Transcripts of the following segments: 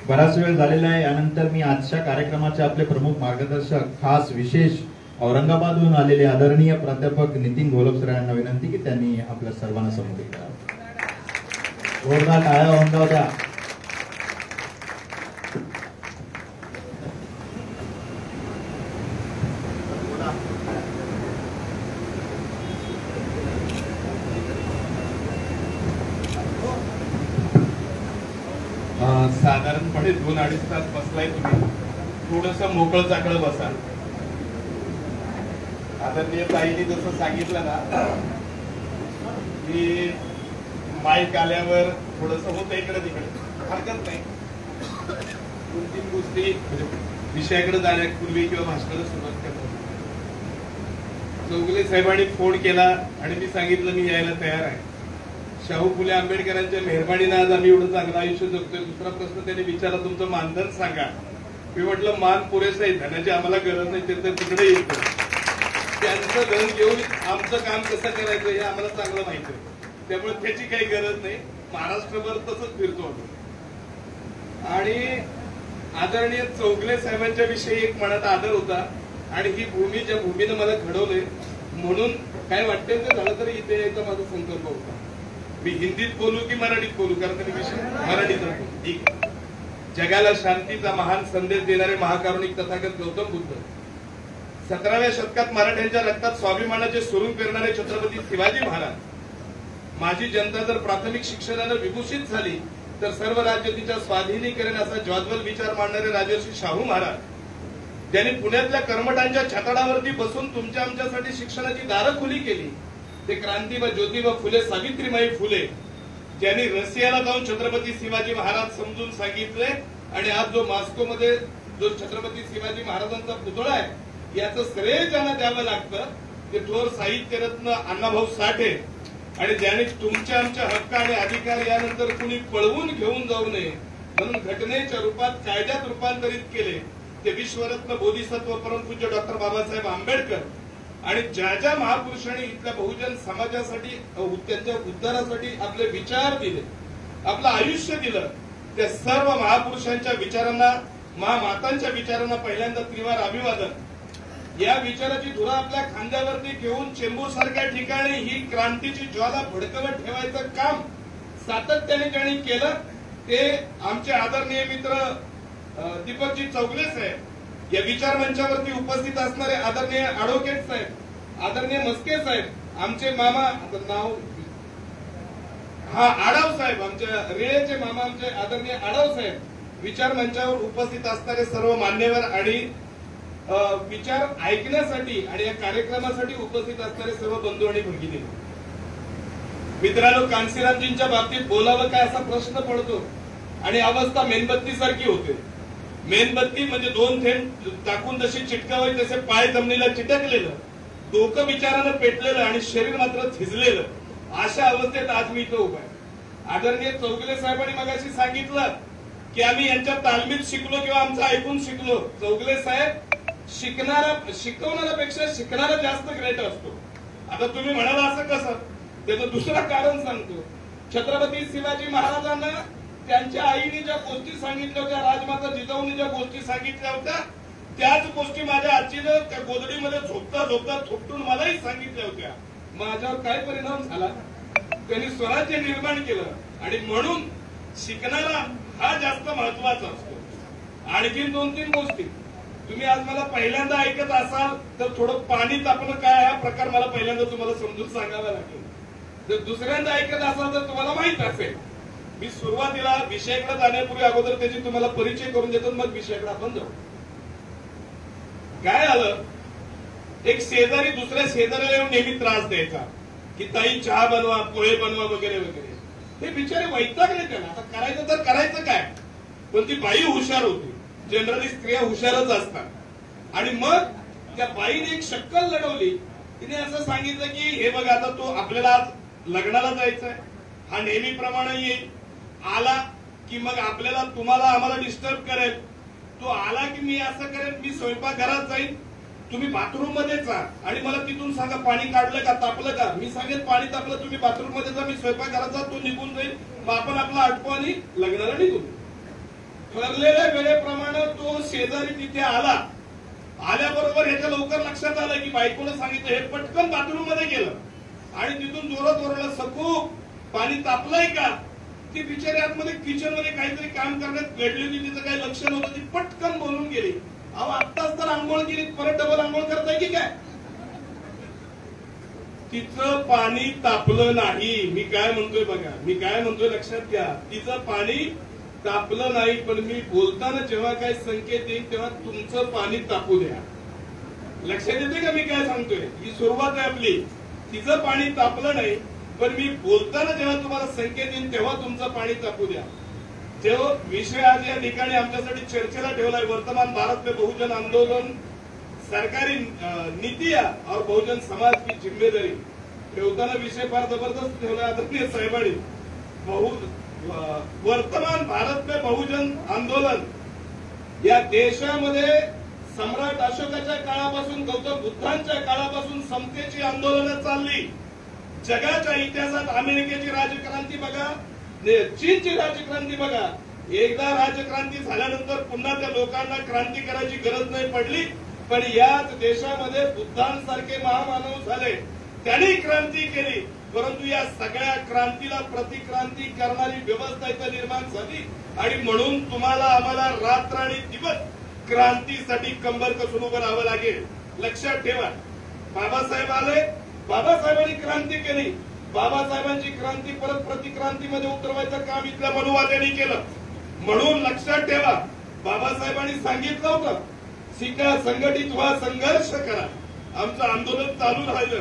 बराच वेळ झालेला आहे. यानंतर मी आजच्या कार्यक्रमाचे आपले प्रमुख मार्गदर्शक खास विशेष औरंगाबादहून आलेले आदरणीय प्राध्यापक नितीन घोलप सर यांना विनंती की त्यांनी आपल्या सर्वांना संबोधित करावं. जोरदार टाळ्या वाजवा होत्या. साधारणपणे 2-2.5 तास बसलाय तुम्ही. थोडस मोकळं चाकळं बसा. आदरणीय ताईंनी जसं सांगितलं ना की माईक आल्यावर थोडस होतं इकडे तिकडे, हरकत नाही. 2-3 गोष्टी विषयाकडे जाण्यापूर्वी किंवा भाषणाला सुरुवात करतो. चौगुले साहेबांनी फोन केला आणि मी सांगितलं मी यायला तयार आहे. शाहू फुले आंबेडकरांच्या मेहरबानीने आज आम्ही एवढं चांगलं आयुष्य जगतोय. दुसरा प्रश्न त्यांनी विचारला तुमचं मानधन सांगा. मी म्हटलं मान पुरेसं आहे, धनाची आम्हाला गरज नाही, ते तर तिकडे येतं. त्यांचं धन घेऊन आमचं काम कसं करायचं हे आम्हाला चांगलं माहिती आहे. त्यामुळे त्याची काही गरज नाही. महाराष्ट्रभर तसंच फिरतो आम्ही. आणि आदरणीय चौगुले साहेबांच्या विषयी एक मनात आदर होता आणि ही भूमी ज्या भूमीनं मला घडवलंय म्हणून काय वाटतंय ते झालं तरी इथे यायचा माझा संकल्प होता. मी हिंदीत बोलू की मराठीत बोलू, कारण त्यांनी विषय मराठीत. ठीक. जगाला शांतीचा महान संदेश देणारे महाकारुणिक तथागत गौतम बुद्ध, 17व्या शतकात मराठ्यांच्या रक्तात स्वाभिमानाचे स्वरूप पेरणारे छत्रपती शिवाजी महाराज, माझी जनता जर प्राथमिक शिक्षणाने विभूषित झाली तर सर्व राज्य तिच्या स्वाधीनी करेन असा ज्वाज्वल विचार मांडणारे राजर्षी शाहू महाराज, ज्यांनी पुण्यातल्या कर्मठांच्या छताडावरती बसून तुमच्या आमच्यासाठी शिक्षणाची दारं खुली केली, ते क्रांतीबा ज्योतिबा फुले सावित्रीबाई फुले, ज्यांनी रशियाला जाऊन छत्रपती शिवाजी महाराज समजून सांगितले. आणि आज जो मॉस्कोमध्ये जो छत्रपती शिवाजी महाराजांचा पुतळा आहे याचं श्रेय ज्यांना द्यावं लागतं ते थोर साहित्यरत्न अण्णाभाऊ साठे, आणि ज्यांनी तुमच्या आमच्या हक्क आणि अधिकार यानंतर कुणी पळवून घेऊन जाऊ नये म्हणून घटनेच्या रूपात कायद्यात रूपांतरित केले ते विश्वरत्न बोधिसत्व परमपूज्य डॉक्टर बाबासाहेब आंबेडकर. आणि ज्या ज्या महापुरुषांनी इथल्या बहुजन समाजासाठी त्यांच्या उद्धारासाठी आपले विचार दिले, आपलं आयुष्य दिलं, त्या सर्व महापुरुषांच्या विचारांना, महामातांच्या विचारांना पहिल्यांदा त्रिवार अभिवादन. या विचाराची धुरा आपल्या खांद्यावरती घेऊन चेंबूर सारख्या ठिकाणी ही क्रांतीची ज्वाला भडकवत ठेवायचं काम सातत्याने ज्यांनी केलं ते आमचे आदरणीय मित्र दीपकजी चौगुले साहेब, या विचार मंचावरती उपस्थित असणारे आदरणीय ऍडव्होकेट साहेब, आदरणीय मस्के साहेब, आमचे मामा नाव आढाव साहेब, आमच्या रेळेचे मामा आमचे आदरणीय आढाव साहेब, विचार मंचावर उपस्थित असणारे सर्व मान्यवर आणि विचार ऐकण्यासाठी आणि या कार्यक्रमासाठी उपस्थित असणारे सर्व बंधू आणि भगिनी मित्रांनो, कांशीरामजींच्या बाबतीत बोलावं काय असा प्रश्न पडतो आणि अवस्था मेणबत्ती सारखी होते. मेणबत्ती म्हणजे 2 थेंब टाकून जशी चिटकावी तसे पाय जमिनीला चिटकलेलं, डोकं विचारानं पेटलेलं आणि शरीर मात्र थिजलेलं, अशा अवस्थेत आज मी इथं उभा आहे. आदरणीय चौगुले साहेबांनी मगाशी सांगितलं की आम्ही यांच्या तालमीत शिकलो किंवा आमचं ऐकून शिकलो. चौगुले साहेब शिकवणाऱ्यापेक्षा शिकणारा जास्त ग्रेट असतो. आता तुम्ही म्हणाला असं कसं, त्याचं दुसरं कारण सांगतो. छत्रपती शिवाजी महाराजांना त्यांच्या आईने ज्या गोष्टी सांगितल्या होत्या, राजमाता जिजाऊने ज्या गोष्टी सांगितल्या होत्या, त्याच गोष्टी माझ्या आजीनं त्या गोदडीमध्ये झोपता झोपता थोपटून मलाही सांगितल्या होत्या. माझ्यावर काय परिणाम झाला, त्यांनी स्वराज्य निर्माण केलं. आणि म्हणून शिकणारा हा जास्त महत्वाचा असतो. आणखी 2-3 गोष्टी तुम्ही आज मला पहिल्यांदा ऐकत असाल तर थोडं पाणी तापणं काय हा प्रकार मला पहिल्यांदा तुम्हाला समजून सांगावा लागेल. जर दुसऱ्यांदा ऐकत असाल तर तुम्हाला माहित असेल. मी सुरुवातीला विषयाकडे जाण्यापूर्वी अगोदर त्याची तुम्हाला परिचय करून देतो, मग विषयाकडे आपण जाऊ. काय आलं, एक शेजारी दुसऱ्या शेजाऱ्याला येऊन नेहमी त्रास द्यायचा की ताई चहा बनवा, पोहे बनवा वगैरे वगैरे. ते बिचारे वैतागले त्याला. आता करायचं तर करायचं काय, पण ती बाई हुशार होती. जनरली स्त्रिया हुशारच असतात. आणि मग त्या बाईने एक शक्कल लढवली. तिने असं सांगितलं की हे बघ, आता तो आपल्याला आज लग्नाला जायचंय, हा नेहमीप्रमाणे येईल, आला की मग आपल्याला तुम्हाला आम्हाला डिस्टर्ब करेल, तो आला की मी असं करेन, मी स्वयंपाकघरात जाईन, तुम्ही बाथरूम मध्ये जा आणि मला तिथून सांगा पाणी काढलं का, तापलं का. मी सांगेन पाणी तापलं, तुम्ही बाथरूम मध्ये जा, मी स्वयंपाकघरात जा, तो निघून जाईल, मग आपण आपला आटपू आणि लग्नाला निघून. ठरलेल्या वेळेप्रमाणे तो शेजारी तिथे आला. आल्याबरोबर ह्याच्या लवकर लक्षात आलं की बायकोनं सांगितलं, हे पटकन बाथरूम मध्ये गेलं आणि तिथून जोरात ओरडलं, सखू पाणी तापलंय का? ती बिचारी आतमध्ये किचन मध्ये काहीतरी काम करण्यात घडली होती, तिचं काही लक्ष नव्हतं, ती पटकन बोलून गेली, अहो आत्ताच तर आंघोळ केली, परत डबल आंघोळ करताय की काय? तिचं पाणी तापलं नाही. मी काय म्हणतोय बघा, मी काय म्हणतोय लक्षात घ्या. तिचं पाणी तापलं नाही, पण मी बोलताना जेव्हा काही संकेत येईल तेव्हा तुमचं पाणी तापू द्या. लक्षात येते का मी काय सांगतोय? ही सुरुवात आहे आपली. तिचं पाणी तापलं नाही, पण मी बोलताना जेव्हा तुम्हाला संकेत येईल तेव्हा तुमचं पाणी तापू द्या. जो विषय आज या ठिकाणी आमच्यासाठी चर्चेला ठेवलाय, वर्तमान भारत में बहुजन आंदोलन सरकारी नीतिया और बहुजन समाज की जिम्मेदारी, ठेवताना विषय फार जबरदस्त ठेवलाय आदरणीय साहेबांनी. वर्तमान भारत में बहुजन आंदोलन या देशामध्ये सम्राट अशोकाच्या काळापासून गौतम बुद्धांच्या काळापासून समतेची आंदोलनं चालली. जगाच्या इतिहासात अमेरिकेची राजक्रांती बघा, चीनची राजक्रांती बघा. एकदा राजक्रांती झाल्यानंतर पुन्हा त्या लोकांना क्रांती करायची गरज नाही पडली, पण याच देशामध्ये बुद्धांसारखे महामानव झाले, त्यांनी क्रांती केली. परंतु या सगळ्या क्रांतीला प्रतिक्रांती करणारी व्यवस्था इथं निर्माण झाली आणि म्हणून तुम्हाला आम्हाला रात्र आणि दिवस क्रांतीसाठी कंबर कसून उभं राहावं लागेल. लक्षात ठेवा, बाबासाहेब आले, बाबासाहेबांनी क्रांती केली, बाबासाहेबांची क्रांती परत प्रतिक्रांतीमध्ये उतरवायचं काम इथल्या मनुवाद्यांनी केलं. म्हणून लक्षात ठेवा, बाबासाहेबांनी सांगितलं होतं, शिका, संघटित व्हा, संघर्ष करा. आमचं आंदोलन चालू राहिलं.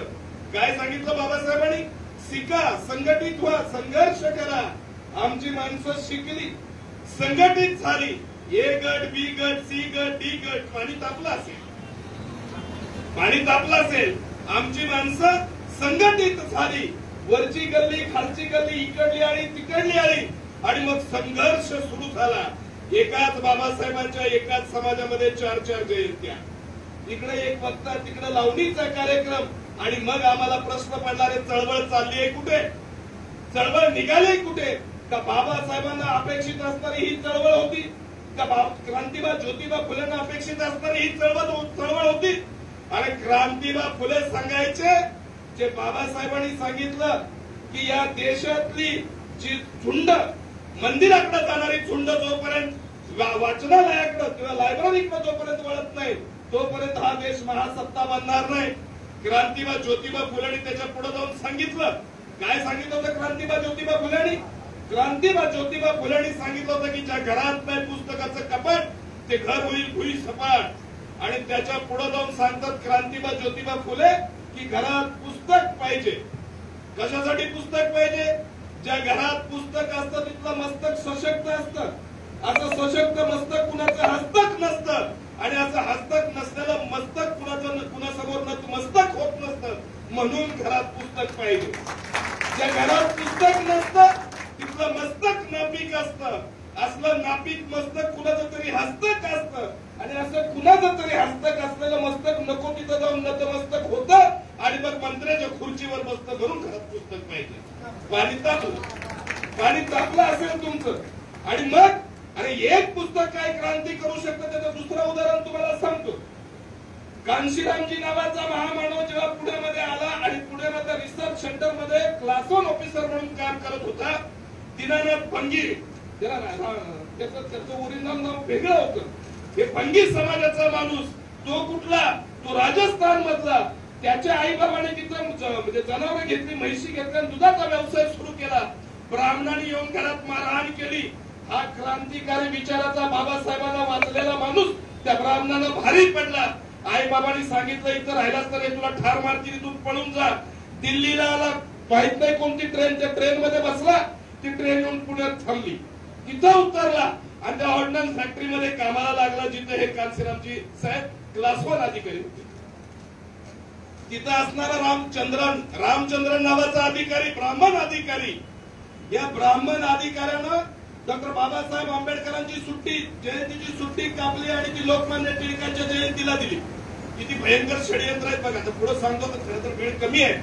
काय सांगितलं बाबासाहेबांनी? शिका, संघटित व्हा, संघर्ष करा. आमची माणसं शिकली, संघटित झाली. ए गट, बी गट, सी गट, डी गट. पाणी तापलं असेल, पाणी तापलं असेल. आमची माणसं संघटित झाली. वरची गल्ली, खालची गल्ली, इकडली आली, तिकडली आली आणि मग संघर्ष सुरू झाला. एकाच बाबासाहेबांच्या एकाच समाजामध्ये 4-4 जयंत्या, इकडे एक वक्ता, तिकडे लावणीचा कार्यक्रम. आणि मग आम्हाला प्रश्न पडणारे, चळवळ चालली आहे कुठे? चळवळ निघाली कुठे? का बाबासाहेबांना अपेक्षित असणारी ही चळवळ होती? का क्रांतीबा ज्योतिबा फुलेंना अपेक्षित असणारी ही चळवळ होती? आणि क्रांतीबा फुले सांगायचे, जे बाबासाहेबांनी सांगितलं की या देशातली जी झुंड, मंदिराकडे जाणारी झुंड जोपर्यंत वाचनालयाकडे किंवा लायब्ररीकडे जोपर्यंत वळत नाही तोपर्यंत हा देश महासत्ता बनणार नाही. क्रांतीबा ज्योतिबा फुलेंनी त्याच्या पुढे जाऊन सांगितलं. काय सांगितलं होतं क्रांतीबा ज्योतिबा फुलेंनी? क्रांतीबा ज्योतिबा फुलेंनी सांगितलं होतं की ज्या घरात नाही पुस्तकाचं कपाट ते घर होईल भुई सपाट. आणि त्याच्या पुढे जाऊन सांगतात क्रांतीबा ज्योतिबा फुले की घरात पुस्तक पाहिजे. कशासाठी पुस्तक पाहिजे? ज्या घरात पुस्तक असतं तिथलं मस्तक सशक्त असतं. असं सशक्त मस्तक कुणाचं हस्तक नसतं आणि असं हस्तक नसलेलं मस्तक कुणासमोर मस्तक होत नसतं. म्हणून घरात पुस्तक पाहिजे. ज्या घरात पुस्तक नसतं तिथलं मस्तक नापीक असतं. असलं नापीक मस्तक कुणाचं तरी हस्तक असतं आणि असं कुणाचं तरी हस्तक असलेलं मस्तक नको तिथं जाऊन नतमस्तक होतं आणि मग मंत्र्याच्या खुर्चीवर बसतं. म्हणून घरात पुस्तक पाहिजे. पाणी तापलं, पाणी तापलं असेल तुमचं. आणि मग अरे एक पुस्तक काय क्रांती करू शकतं त्याचं दुसरं उदाहरण तुम्हाला सांगतो. कांशीरामजी नावाचा महामानव जेव्हा पुण्यामध्ये आला आणि पुण्यामध्ये रिसर्च सेंटर मध्ये क्लास 1 ऑफिसर म्हणून काम करत होता, दीनानाथ भंगी, त्याचं ओरिजिनल नाव वेगळं होतं. हे भंगी समाजाचा माणूस, तो कुठला? तो राजस्थान मधला. त्याच्या आई बाबाने तिथं म्हणजे जनावरं घेतली, म्हैशी घेतल्या, दुधाचा व्यवसाय सुरू केला. ब्राह्मणांनी येऊन घरात मारहाण केली. हा क्रांतिकारी विचाराचा बाबासाहेबांना वाचलेला माणूस त्या ब्राह्मणाला भारी पडला. आई बाबांनी सांगितलं इथं राहिलास तर तुला ठार मारतील, इथून पळून जा. दिल्लीला आला, माहित नाही कोणती ट्रेन, त्या ट्रेन मध्ये बसला. ती ट्रेन येऊन पुण्यात थांबली, तिथं उतरला आणि त्या ऑर्डिनन्स फॅक्टरीमध्ये कामाला लागला जिथे हे कांशीरामजी साहेब क्लास 1 अधिकारी होते. तिथं असणारा रामचंद्रन नावाचा अधिकारी, ब्राह्मण अधिकारी, या ब्राह्मण अधिकाऱ्यानं डॉक्टर बाबासाहेब आंबेडकरांची जयंतीची सुट्टी कापली आणि ती लोकमान्य टिळकांच्या जयंतीला दिली. किती भयंकर षडयंत्र आहेत बघा. पुढे सांगतो तर खरं तर वेळ कमी आहे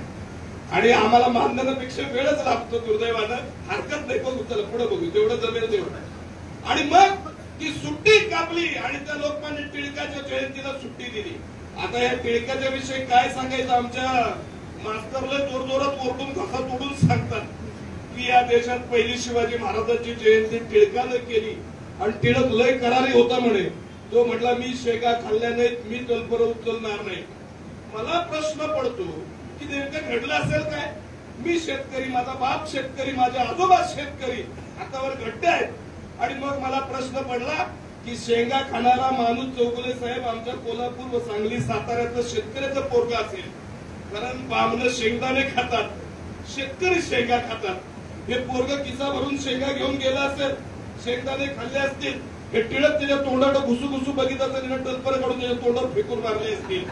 आणि आम्हाला मानधनापेक्षा वेळच लागतो दुर्दैवानं. हरकत नाही, बघू चला पुढे बघू, जेवढं जमेल तेवढं. आणि मग की सुट्टी कापली आणि त्या लोकमान्य टिळकाच्या जयंतीला सुट्टी दिली. आता या टिळकाच्या विषयी काय सांगायचं, आमच्या मास्तरला जोरजोरात ओरडून घसा तोडून सांगतात की या देशात पहिली शिवाजी महाराजांची जयंती टिळकानं केली आणि टिळक लय करारी होता म्हणे. तो म्हटला मी शेंगा खाल्ल्या नाहीत, मी तलपर उचलणार नाही. मला प्रश्न पडतो की नेमकं घडलं असेल काय. मी शेतकरी, माझा बाप शेतकरी, माझे आजोबा शेतकरी, हातावर गड्डे आहेत आणि मग मला प्रश्न पडला की शेंगा खाणारा माणूस चौगुले साहेब आमच्या कोल्हापूर व सांगली साताऱ्याचं शेतकऱ्याचं पोरग असेल. कारण बामणं शेंगदाणे खातात, शेतकरी शेंगा खातात. हे पोरग किसा भरून शेंगा घेऊन गेला असेल, शेंगदाणे खाल्ले असतील, हे टिळक त्याच्या तोंडात घुसू घुसू बघित असेल, टलपर काढून त्याच्या तोंडावर फेकून मारले असतील.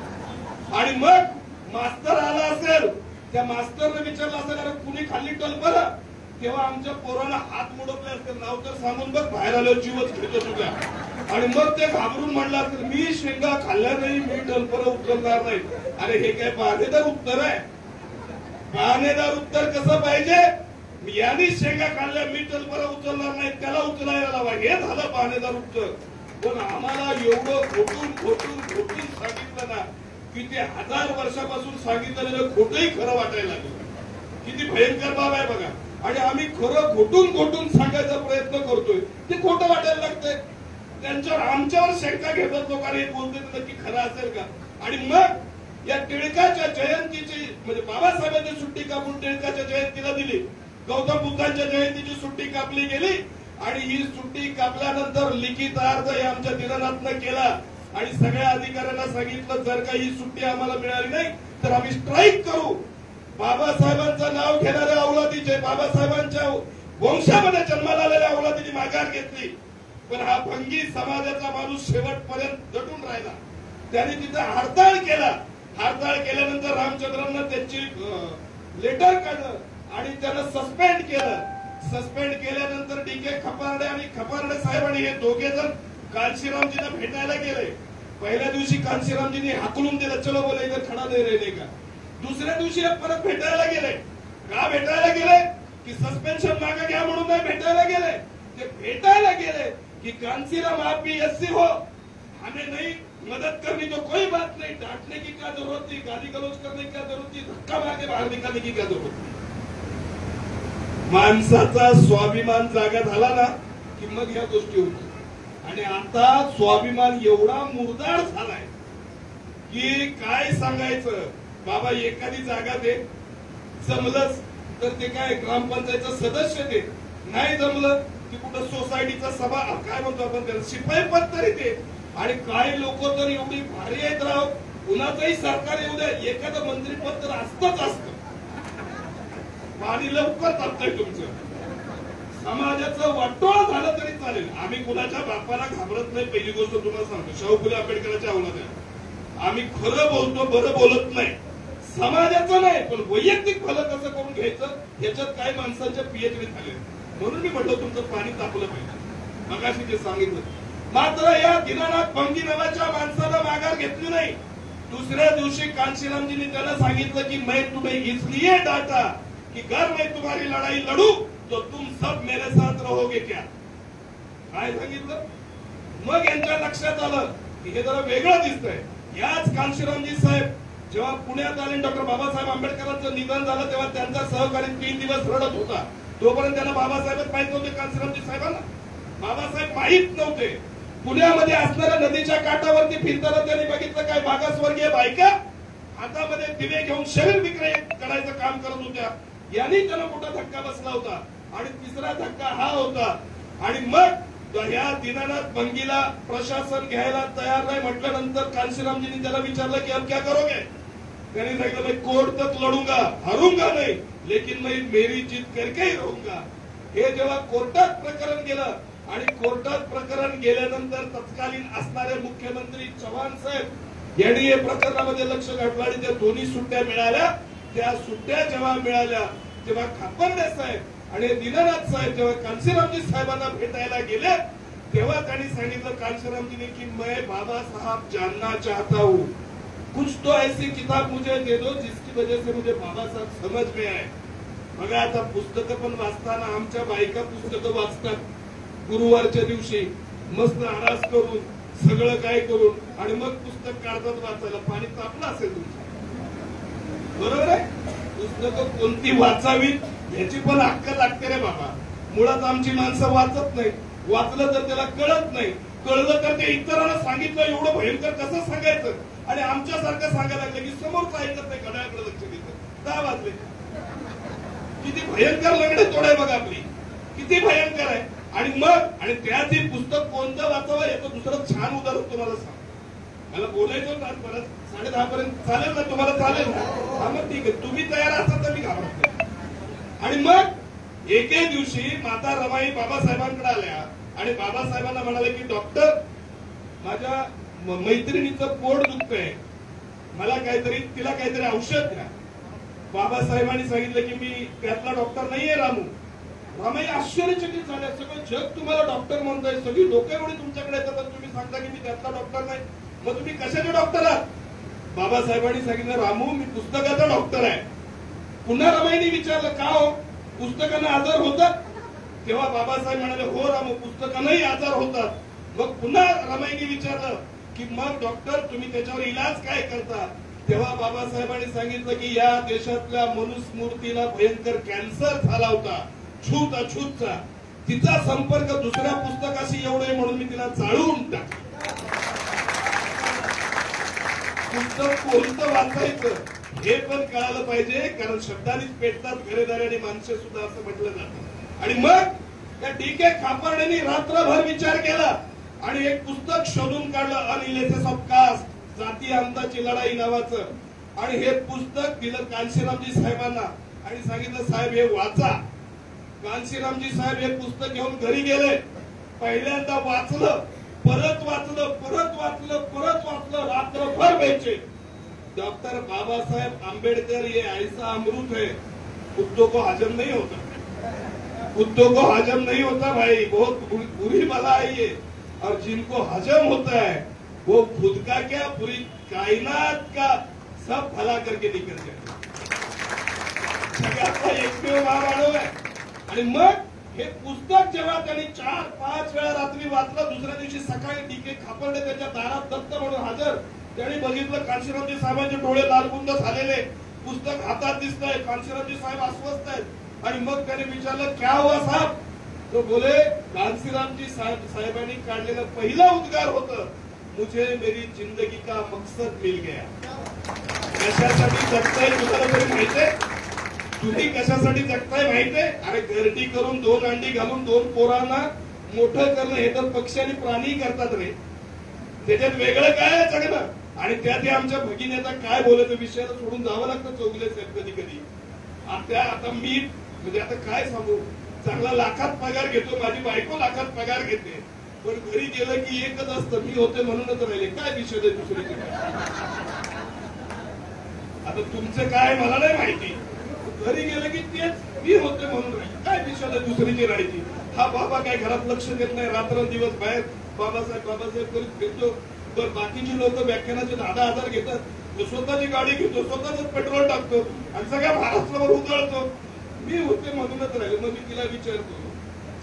आणि मग मास्तर आला असेल, त्या मास्तरने विचारलं असेल अरे कुणी खाल्ली टलपर, तेव्हा आमच्या पोराला हात मोडवले असतील, नाव तर सांगून बघ बाहेर आलं जीवच घेतो तुझ्या. आणि मग ते घाबरून म्हणलं असेल मी शेंगा खाल्ल्या नाही, मी टलपर उचलणार नाही. अरे हे काय बहाणेदार उत्तर आहे. बहाणेदार उत्तर कसं पाहिजे, यांनी शेंगा खाल्ल्या मी टलपर उचलणार नाही, त्याला उचलायला लावा, हे झालं बहाणेदार उत्तर. पण आम्हाला एवढं खोटून खोटून खोटून सांगितलं ना की ते 1000 वर्षापासून सांगितलेलं खोटंही खरं वाटायला लागलं. किती भयंकर बाब आहे बघा. आणि आम्ही खरं खोटून खोटून सांगायचा प्रयत्न करतोय, ते खोटं वाटायला लागतंय. त्यांच्यावर आमच्यावर शंका घेतात लोकांनी, बोलते नक्की खरं असेल का. आणि मग या टिळकाच्या जयंतीची म्हणजे बाबासाहेबांची सुट्टी कापून टिळकाच्या जयंतीला दिली, गौतम बुद्धांच्या जयंतीची सुट्टी कापली गेली. आणि ही सुट्टी कापल्यानंतर लिखित अर्ज आमच्या दिनानाथनं केला आणि सगळ्या अधिकाऱ्यांना सांगितलं जर का ही सुट्टी आम्हाला मिळाली नाही तर आम्ही स्ट्राईक करू. बाबासाहेबांचं नाव घेणाऱ्या औलादीचे, बाबासाहेबांच्या वंशामध्ये जन्माला आलेल्या औलादीने माघार घेतली. पण हा भंगी समाजाचा माणूस शेवटपर्यंत दटून राहिला. त्याने तिथं हरताळ केला. हरताळ केल्यानंतर रामचंद्रांना त्यांची लेटर काढलं आणि त्यानं सस्पेंड केलं. सस्पेंड केल्यानंतर डी.के. खपारडे आणि खपारडे साहेबांनी हे दोघे जण कांशीरामजींना भेटायला गेले. पहिल्या दिवशी कांशीरामजींनी हाकलून दिलं, चलो बोले इधर खडा नाही राहिले का. दुसऱ्या दिवशी परत भेटायला गेले. का भेटायला गेले की सस्पेन्शन मागे घ्या म्हणून नाही भेटायला गेले. ते भेटायला गेले की कांशीराम आप भी ऐसे हो, हमें नहीं मदद करनी तो कोई बात नहीं, डांटने की क्या जरूरत थी, गाली गलौज करने की क्या जरूरत थी, धक्का मार के बाहर निकालने की क्या जरूरत थी. माणसाचा स्वाभिमान जागा झाला ना की मग ह्या गोष्टी होतात. आणि आता स्वाभिमान एवढा मुरदार झालाय की काय सांगायचं. बाबा एखादी जागा दे, जमलंच तर ते काय ग्रामपंचायतचं सदस्य दे, नाही जमलं की कुठं सोसायटीचा सभा काय म्हणतो आपण त्याला शिपाई पद तरी दे. आणि काही लोक तर एवढी भारी आहेत राव, कुणाचंही सरकार येऊ द्या एखादं मंत्रीपद तर असतंच असतं. पाणी लवकर तापतंय तुमचं. समाजाचं वाटोळ झालं तरी चालेल, आम्ही कुणाच्या बापाला घाबरत नाही. पहिली गोष्ट तुम्हाला सांगतो, शाहू फुले आंबेडकरांच्या औलाद आहे. आम्ही खरं बोलतो, बरं बोलत नाही. समाजाचं नाही पण वैयक्तिक भलं कसं करून घ्यायचं याच्यात काही माणसांच्या पीएचडी झाले. म्हणून मी म्हटलं तुमचं पाणी तापलं पाहिजे, मगाशी ते सांगितलं. मात्र या दीनानाथ भंगी नावाच्या माणसानं माघार घेतली नाही. दुसऱ्या दिवशी कांशीरामजींनी त्याला सांगितलं की मैं तुम्हें इसलिए डांटा कि अगर मैं तुम्हारी लड़ाई लड़ू तो तुम सब मेरे साथ रहोगे क्या. काय सांगितलं. मग यांच्या लक्षात आलं की हे जरा वेगळं दिसतंय. याच कांशीरामजी साहेब जेव्हा पुण्यात आले, डॉक्टर बाबासाहेब आंबेडकरांचं निधन झालं तेव्हा त्यांचा सहकारी 3 दिवस रडत होता. तोपर्यंत त्यांना बाबासाहेबच माहित नव्हते. कांशीरामजी साहेबांना बाबासाहेब माहित नव्हते. पुण्यामध्ये असणाऱ्या नदीच्या काठावरती फिरताना त्यांनी बघितलं काय मागासवर्गीय बायका हातामध्ये दिवे घेऊन शरीर विक्रय करायचं काम करत होत्या. यांनी त्यांना मोठा धक्का बसला होता. आणि तिसरा धक्का हा होता. आणि मग या दीनानाथ भंगीला प्रशासन घ्यायला तयार नाही म्हटल्यानंतर कांशीरामजींनी त्याला विचारलं की अब क्या करोगे. त्यांनी सांगितलं मैं कोर्ट तक लढूंगा, हारूंगा नहीं लेकिन मैं मेरी जीत करके ही रहूंगा. हे जेव्हा कोर्टात प्रकरण गेलं आणि कोर्टात प्रकरण गेल्यानंतर तत्कालीन असणारे मुख्यमंत्री चव्हाण साहेब यांनी या प्रकरणामध्ये लक्ष घातलं आणि त्या दोन्ही सुट्ट्या मिळाल्या. त्या सुट्ट्या जेव्हा मिळाल्या तेव्हा खापरडे साहेब आणि दीनानाथ साहेब जेव्हा कांशीरामजी साहेबांना भेटायला गेले तेव्हा त्यांनी सांगितलं कांशीरामजीने की मैं बाबा साहब जानना चाहता हूं, कुछ तो ऐसी किताब मुझे दे दो जिसकी वजह से मुझे बाबा साहब समझ में आए. बघा आता पुस्तकं पण वाचताना आमच्या बायका पुस्तकं वाचतात गुरुवारच्या दिवशी मस्त आरास करून सगळं काय करून आणि मग पुस्तक काढतात वाचायला. पाणी तापलं असेल तुमचं, बरोबर आहे. पुस्तकं कोणती वाचावीत याची पण अक्कल लागते रे बाबा. मुळात आमची माणसं वाचत नाही. वाचलं तर त्याला कळत नाही, कळलं तर ते इतरांना सांगितलं एवढं भयंकर कसं सांगायचं. आणि आमच्यासारखं सांगायला लागलं की समोरचं ऐकत नाही, घड्याळाकडे लक्ष देतं. 10 वाजले. किती भयंकर लग्न तोडाय बघा आपली, किती भयंकर आहे. आणि मग आणि त्याची पुस्तक कोणतं वाचावं याचं दुसरं छान उदाहरण तुम्हाला सांग. मला बोलायचं होतं परत 10:30 पर्यंत चालेल ना तुम्हाला? चालेल ना? हा मग ठीक आहे, तुम्ही तयार असाल तर मी घाबरत नाही. आणि मग एके दिवशी माता रमाई बाबासाहेबांकडे आल्या आणि बाबासाहेबांना म्हणाले की डॉक्टर, माझ्या मैत्रिणीचं पोट दुखतंय, मला काहीतरी तिला काहीतरी औषध द्या. बाबासाहेबांनी सांगितलं की मी त्यातला डॉक्टर नाहीये रामू. रमाई आश्चर्यचकित झाल्या. सगळं जग तुम्हाला डॉक्टर म्हणतंय, सगळी लोक एवढी तुमच्याकडे येतात, तुम्ही सांगता की मी त्यातला डॉक्टर नाही. मग तुम्ही कशाचे डॉक्टर आहात? बाबासाहेबांनी सांगितलं रामू मी पुस्तकाचा डॉक्टर आहे. पुन्हा रमाईने विचारलं का हो, पुस्तकांना आजार होतात? तेव्हा बाबासाहेब म्हणाले हो रामू पुस्तकांनाही आजार होतात. मग पुन्हा रमाईने विचारलं की मग डॉक्टर तुम्ही त्याच्यावर इलाज काय करता? तेव्हा बाबासाहेबांनी सांगितलं की या देशातल्या मनुस्मृतीला भयंकर कॅन्सर झाला होता, छूत अछूतचा. तिचा संपर्क दुसऱ्या पुस्तकाशी एवढे म्हणून मी तिला जाळून टाकलं. पुस्तक कोणतं वाचायचं हे पण कळालं पाहिजे, कारण शब्दांनीच पेटतात घरेदारी आणि माणसे सुद्धा असं म्हटलं जातं. आणि मग त्या डी.के. खापर्डेंनी रात्रभर विचार केला आणि एक पुस्तक शोधून काढलं, अनइलेसेस ऑफ कास्ट, जाती अंताची लढाई नावाचं. आणि हे पुस्तक दिलं कांशीरामजी साहेबांना आणि सांगितलं साहेब हे वाचा. कांशीरामजी साहेब हे पुस्तक घेऊन घरी गेले. पहिल्यांदा वाचलं, परत वाचलं, परत वाचलं, परत वाचलं, रात्रभर व्हायचे. डॉक्टर बाबासाहेब आंबेडकर ये ऐसा अमृत है, कुत्तों को हजम नहीं होता, कुत्तों को हजम नहीं होता भाई, बहुत बुरी बला है ये. और जिनको हजम होता है वो खुद का क्या पूरी कायनात का सब भला करके निकल जाए. जगातला एकमेव महामानव आहे. आणि मग हे पुस्तक जेव्हा त्यांनी 4-5 वेळा रात्री वाचलं, दुसऱ्या दिवशी सकाळी डी.के. खापर्डे त्यांच्या दारात दत्त म्हणून हजर. त्यांनी बघितलं कांशीरामजी साहेबांचे डोळे लालबुंद झालेले, पुस्तक हातात दिसतंय, कांशीरामजी साहेब अस्वस्थ आहेत. आणि मग त्यांनी विचारलं क्या हुआ साहेब? तो बोले कांशीरामजी साहेबांनी काढलेलं पहिलं उद्गार होतं मुझे मेरी जिंदगी का मकसद मिल गया. कशासाठी जगताय तुम्हाला तरी माहितीये? तुम्ही कशासाठी जगताय माहितीये? अरे गर्दी करून 2 अंडी घालून 2 पोरांना मोठं करणं हे तर पक्षी आणि प्राणी करतात रे. त्याच्यात वेगळं काय आहे सगळं? आणि त्यात आमच्या भगिनीचा काय बोलायचं विषयाला सोडून जावं लागतं चौगले साहेब कधी कधी. आता मी म्हणजे आता काय सांगू, चांगला लाखात पगार घेतो, माझी बायको लाखात पगार घेते, पण घरी गेलं की एकच असतं मी होते म्हणूनच राहिले. काय विषय आहे दुसरीचे? आता तुमचं काय मला नाही माहिती. घरी गेलं की तेच मी होते म्हणून राहिले. काय विषय आहे दुसरीची राहायची? हा बाबा काय घरात लक्ष देत नाही, रात्रंदिवस बाहेर बाबासाहेब करीत फिरतो. तर बाकीची लोक व्याख्यानाचे 10,000 घेतात, तो स्वतःची गाडी घेतो, स्वतःच पेट्रोल टाकतो आणि सगळ्या महाराष्ट्रावर उजळतो. मी होते म्हणूनच राहिले. मग मी तिला विचारतो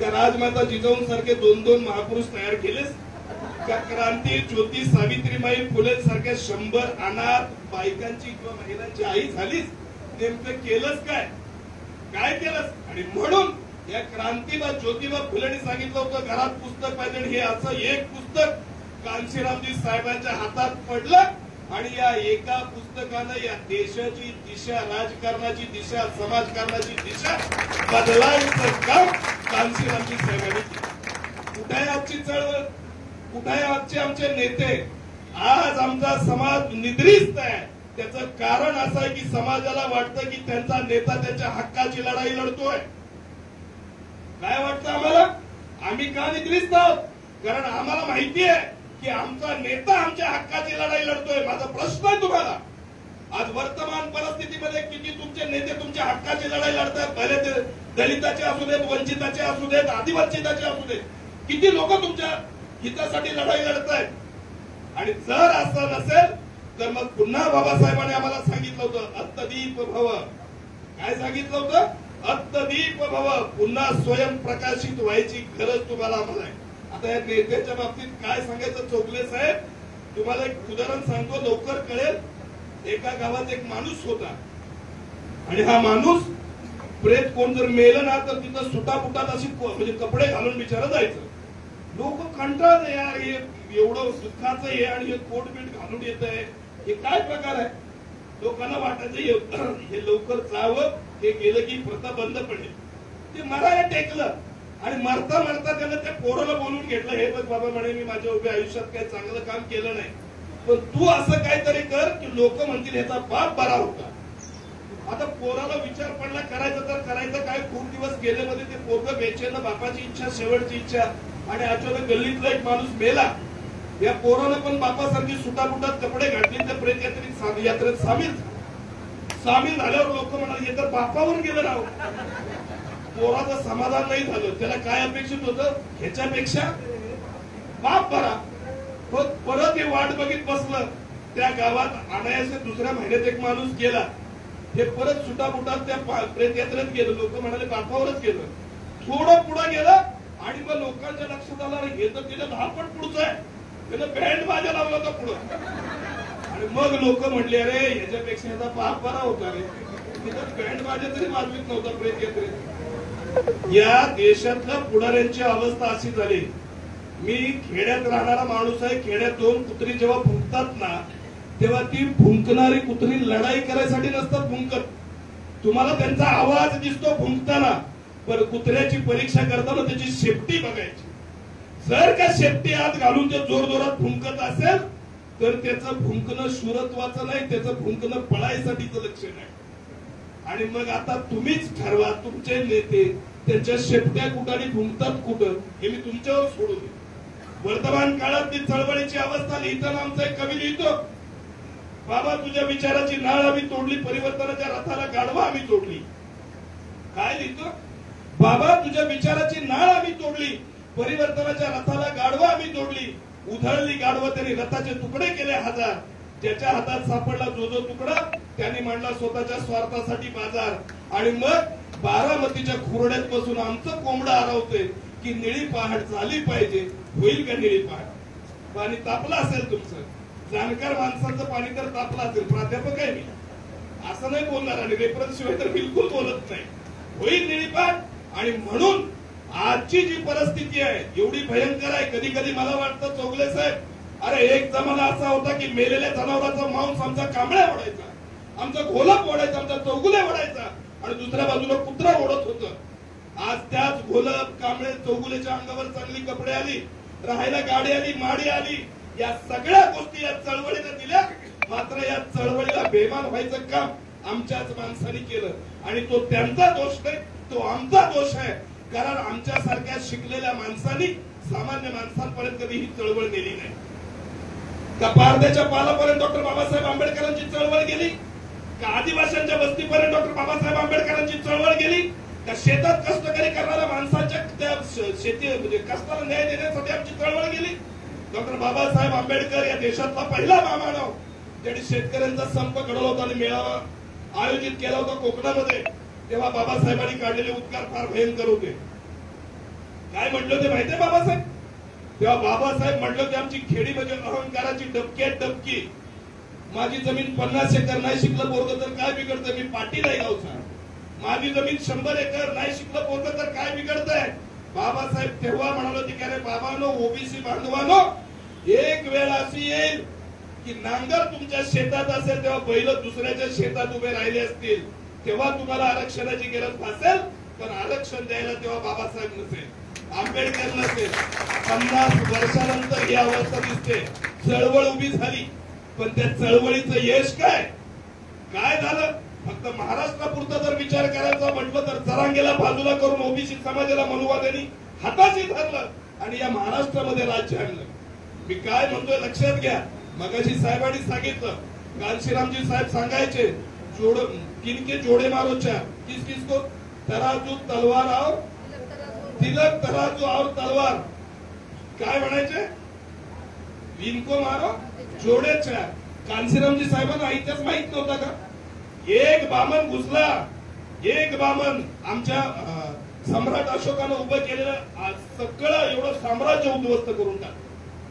का राजमाता जिजाऊन सारखे 2-2 महापुरुष तयार केलेस का? क्रांती ज्योती सावित्रीबाई फुले सारख्या 100 अनाथ बायकांची किंवा महिलांची आई झालीस? नेमकं केलंच काय? काय केलंस? आणि म्हणून या क्रांतीबा ज्योतिबा फुलेंनी सांगितलं होतं घरात पुस्तक पाहिजे. हे असं एक पुस्तक कांशीरामजी साहेबांच्या हातात पडलं आणि या एका पुस्तकानं या देशाची दिशा, राजकारणाची दिशा, समाजकारणाची दिशा बदलायचं काम कांशीरामजी साहेबांनी केलं. कुठे आहे आजची चळवळ? कुठे आहे आजचे आमचे नेते? आज आमचा समाज निद्रिस्त आहे. त्याचं कारण असं आहे की समाजाला वाटतं की त्यांचा नेता त्याच्या हक्काची लढाई लढतोय. काय वाटतं आम्हाला? आम्ही का निद्रिस्त आहोत? कारण आम्हाला माहिती आहे की आमचा नेता आमच्या हक्काची लढाई लढतोय. माझा प्रश्न आहे तुम्हाला, आज वर्तमान परिस्थितीमध्ये किती तुमचे नेते तुमच्या हक्काची लढाई लढतात? भले ते दलिताचे असू देत, वंचिताचे असू देत, आदिवासीताचे असू देत, किती लोक तुमच्या हितासाठी लढाई लढत आहेत? आणि जर असं नसेल तर मग पुन्हा बाबासाहेबांनी आम्हाला सांगितलं होतं अत्तदीप भव. काय सांगितलं होतं? अत्तदीप भव. पुन्हा स्वयंप्रकाशित व्हायची गरज तुम्हाला आम्हाला आहे. आता या नेत्याच्या बाबतीत काय सांगायचं चोगले साहेब, तुम्हाला एक उदाहरण सांगतो, लवकर कळेल. एका गावात एक माणूस होता आणि हा माणूस प्रेत कोण जर मेलं ना तर तिथं सुटापुटात अशी म्हणजे कपडे घालून बिचारा जायचं. लोक कंटाळले, यार हे एवढं दुःखाचं आहे आणि हे कोट बीट घालून येत आहे, हे काय प्रकार आहे. लोकांना वाटायचं हे लवकर जावं, हे गेलं की प्रथा बंद पडेल. ते मरायला टेकलं आणि मरता मरता त्यानं त्या पोराला बोलून घेतलं, हे बघ बाबा म्हणे, मी माझ्या उभ्या आयुष्यात काही चांगलं काम केलं नाही, पण तू असं काहीतरी कर की लोक म्हणतील ह्याचा बाप बरा होता. आता पोराला विचार पडला करायचं तर करायचं काय. खूप दिवस गेले मध्ये ते पोरगं बेचैन, बापाची इच्छा, शेवटची इच्छा, आणि अचानक गल्लीतला एक माणूस मेला. या पोरानं पण बापासारखी सुटापुटात कपडे घातले, त्या प्रेत यात्रेत सामील झाल्यावर लोक म्हणाले हे तर बापावर गेलं राव. पोराचं समाधान नाही झालं. त्याला काय अपेक्षित होतं, ह्याच्यापेक्षा बाप बरा. परत हे वाट बघित बसलं. त्या गावात आणायचे दुसऱ्या महिन्यात एक माणूस गेला. हे परत सुटापुटात त्या प्रेत यात्रेत गेलं. लोक म्हणाले बापावरच गेलं. थोडं पुढे गेलं आणि मग लोकांच्या लक्षात आलं हे तर तिला 10 पट पुढचं आहे. त्यानं बँड बाजा लावला होता पुढं. आणि मग लोक म्हणले अरे ह्याच्यापेक्षा ह्याचा बाप बरा होता रे. तिथं बँड बाजा तरी वाजवीत नव्हता प्रेत यात्रेत. या देशातल्या पुढाऱ्यांची अवस्था अशी झाली. मी खेड्यात राहणारा माणूस आहे. खेड्यात 2 कुत्री जेव्हा भुंकतात ना तेव्हा ती भुंकणारी कुत्री लढाई करायसाठी नसतात भुंकत. तुम्हाला त्यांचा आवाज दिसतो भुंकताना, पण कुत्र्याची परीक्षा करताना त्याची शेपटी बघायची. जर का शेपटी आत घालून ते जोरजोरात भुंकत असेल तर त्याचं भुंकणं शूरत्वाचं नाही, त्याचं भुंकणं पळायसाठीचं लक्षण आहे. आणि मग आता तुम्हीच ठरवा, तुमचे नेते त्यांच्या शेपट्या कुठाने भुंकतात कुठं हे मी तुमच्यावर सोडून देतो. वर्तमान काळातली चळवळीची अवस्था लिहिताना आमचा एक कवी लिहितो, बाबा तुझ्या विचाराची नाळ आम्ही तोडली, परिवर्तनाच्या रथाला गाढवा आम्ही तोडली. काय लिहितो, बाबा तुझ्या विचाराची नाळ आम्ही तोडली, परिवर्तनाच्या रथाला गाढवा आम्ही तोडली. उधळली गाढवं त्यांनी रथाचे तुकडे केले 1000. ज्याच्या हातात सापडला जो तुकडा त्यांनी मांडला स्वतःच्या स्वार्थासाठी बाजार. आणि मग बारामतीच्या खुरड्यात बसून आमचं कोंबडं आरवते की निळी पहाड झाली पाहिजे. होईल का निळी पहाड? पाणी तापलं असेल तुमचं, जाणकार माणसांचं पाणी तर तापलं असेल. प्राध्यापक आहे मी, असं नाही बोलणार आणि रेफरन्स शिवाय तर बिलकुल बोलत नाही. होईल निळी पहाड. आणि म्हणून आजची जी परिस्थिती आहे एवढी भयंकर आहे. कधी कधी मला वाटतं चोगले साहेब, अरे एक जमाना असा होता की मेलेल्या जनावरांचा मांस आमचा कांबळ्या ओढायचा, आमचा घोलप ओढायचा, आमचा चौगुले ओढायचा आणि दुसऱ्या बाजूला कुत्रा ओढत होतं. आज त्याच घोलप, कांबळे, चौगुलेच्या अंगावर चांगली कपडे आली, राहायला गाडी आली, माडी आली. या सगळ्या गोष्टी या चळवळीने दिल्या. मात्र या चळवळीला बेमान व्हायचं काम आमच्याच माणसांनी केलं. आणि तो त्यांचा दोष नाही, तो आमचा दोष आहे. कारण आमच्यासारख्या शिकलेल्या माणसांनी सामान्य माणसांपर्यंत कधी ही चळवळ नेली नाही. का पारद्याच्या पालापर्यंत डॉक्टर बाबासाहेब आंबेडकरांची चळवळ गेली? का आदिवासींच्या वस्तीपर्यंत डॉक्टर बाबासाहेब आंबेडकरांची चळवळ गेली? का शेतात कष्टकरी करणाऱ्या माणसांच्या त्या शेती म्हणजे कष्टाला न्याय देण्यासाठी आमची चळवळ गेली? डॉक्टर बाबासाहेब आंबेडकर या देशातला पहिला महामानव ज्यांनी शेतकऱ्यांचा संप घडवला होता आणि मेळावा आयोजित केला होता कोकणामध्ये. तेव्हा बाबासाहेबांनी काढलेले उद्गार फार भयंकर होते. काय म्हटलं ते माहितीये बाबासाहेब? तेव्हा बाबासाहेब म्हटलं होते आमची खेडी म्हणजे अहंकाराची डबकी डबकी. माझी जमीन 50 एकर, नाही शिकलं पोरगं तर काय बिघडतंय, मी पाटील आहे गावचा. माझी जमीन 100 एकर, नाही शिकलं पोरगं तर काय बिघडतंय. बाबासाहेब तेव्हा म्हणाले होते की अरे बाबांनो, ओबीसी बांधवांनो, एक वेळ अशी येईल की नांगर तुमच्या शेतात असेल तेव्हा बैल दुसऱ्याच्या शेतात उभे राहिले असतील, तेव्हा तुम्हाला आरक्षणाची गरज भासेल. पण आरक्षण द्यायला तेव्हा बाबासाहेब नसेल, आंबेडकर नसेल. 50 वर्षानंतर ही अवस्था दिसते. चळवळ उभी झाली, पण त्या चळवळीचं यश काय काय झालं? फक्त महाराष्ट्रापुरता जर विचार करायचा म्हटलं तर जरांगेला बाजूला करून ओबीसी समाजाला मनुवाद्यांनी हाताशी धरलं आणि या महाराष्ट्रामध्ये राज्य आणलं. मी काय म्हणतोय लक्षात घ्या. मगाशी साहेबांनी सांगितलं, कांशीरामजी साहेब सांगायचे, किनके जोडे मारो चार, किस किस को? तराजू तलवार और तिलक, तराजू और तलवार. काय म्हणायचे? इनको मारो जोडे चार. कांशीरामजी साहेबांना इतिहास माहित नव्हता का? एक बामन घुसला, एक बामन आमच्या सम्राट अशोकानं उभं केलेलं सगळं एवढं साम्राज्य उद्ध्वस्त करून टाकलं.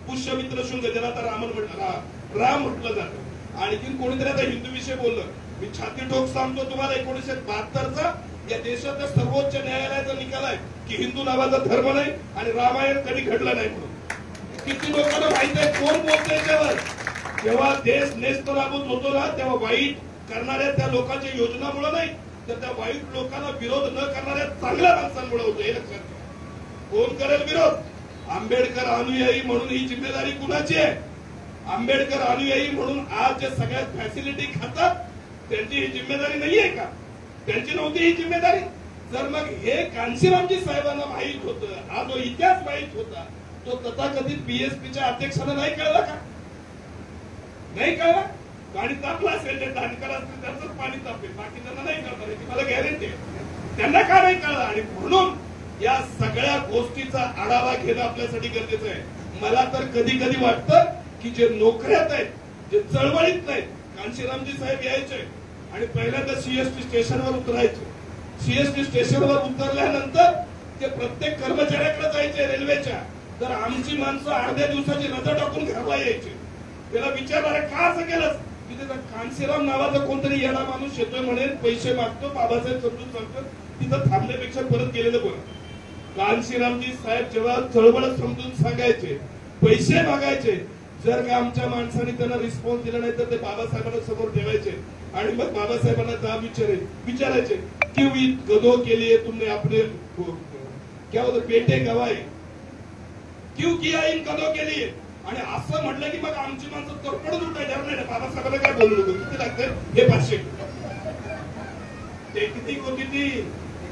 पुष्यमित्र शुंग, ज्याला आता राम म्हटलं जातं. आणखीन कोणीतरी आता हिंदू विषय बोललं. मी छाती ठोक सांगतो तुम्हाला, 1972चा या देशाच्या सर्वोच्च न्यायालयाचा निकाल आहे की हिंदू नावाचा धर्म नाही आणि रामायण कधी घडलं नाही म्हणून. किती लोकांना माहित आहे कोण बोलतंय त्यावर. जेव्हा देश नेस्तनाबूत होतो ना, तेव्हा वाईट करणाऱ्या त्या लोकांच्या योजनामुळे नाही, तर त्या वाईट लोकांना विरोध न करणाऱ्या चांगल्या माणसांमुळे होतं. हे लक्षात घ्या. कोण करेल विरोध? आंबेडकर अनुयायी म्हणून ही जिम्मेदारी कुणाची आहे? आंबेडकर अनुयायी म्हणून आज जे सगळ्यात फॅसिलिटी खातात त्यांची ही जिम्मेदारी नाहीये का? त्यांची नव्हती ही जिम्मेदारी? जर मग हे कांशीरामजी साहेबांना माहीत होतं, हा जो इतिहास माहीत होता, तो तथाकथित बीएसपीच्या अध्यक्षांना नाही कळला का? नाही कळला? पाणी तापलं असेल, ते दानकर असतील त्यांचंच पाणी तापेल, बाकी त्यांना नाही कळणार याची मला गॅरंटी आहे. त्यांना का नाही कळलं? आणि म्हणून या सगळ्या गोष्टीचा आढावा घेणं आपल्यासाठी गरजेचं आहे. मला तर कधी कधी वाटतं की जे नोकऱ्यात आहेत, जे चळवळीत नाहीत, कांशीरामजी साहेब यायचे आणि पहिल्यांदा सीएसटी स्टेशनवर उतरायचे. सीएसटी स्टेशनवर उतरल्यानंतर ते प्रत्येक कर्मचाऱ्याकडे जायचे रेल्वेच्या. तर आमची माणसं अर्ध्या दिवसाची रजा टाकून घरला यायचे. त्याला विचारणारे का असं केलं? की त्याचा कांशीराम नावाचा कोणतरी येणा माणूस येतोय म्हणेल, पैसे मागतो, बाबासाहेब समजून सांगतो, तिथं थांबण्यापेक्षा परत गेलेलं बरं. कांशीरामजी साहेब जेव्हा चळवळ समजून सांगायचे, पैसे मागायचे, जर का आमच्या माणसाने त्यांना रिस्पॉन्स दिला नाही तर ते बाबासाहेबांना समोर ठेवायचे आणि मग बाबासाहेबांना जाब विचारायचे क्यों गधों के लिए तुमने अपने क्या होतं बेटे गवाए, क्यों किया इन गधों के लिए? आणि असं म्हटलं की मग आमची माणसं तडफडून उठायला नाही. बाबासाहेबांना काय बोलू नको, किती लागते हे 500. टेक्निक होती ती,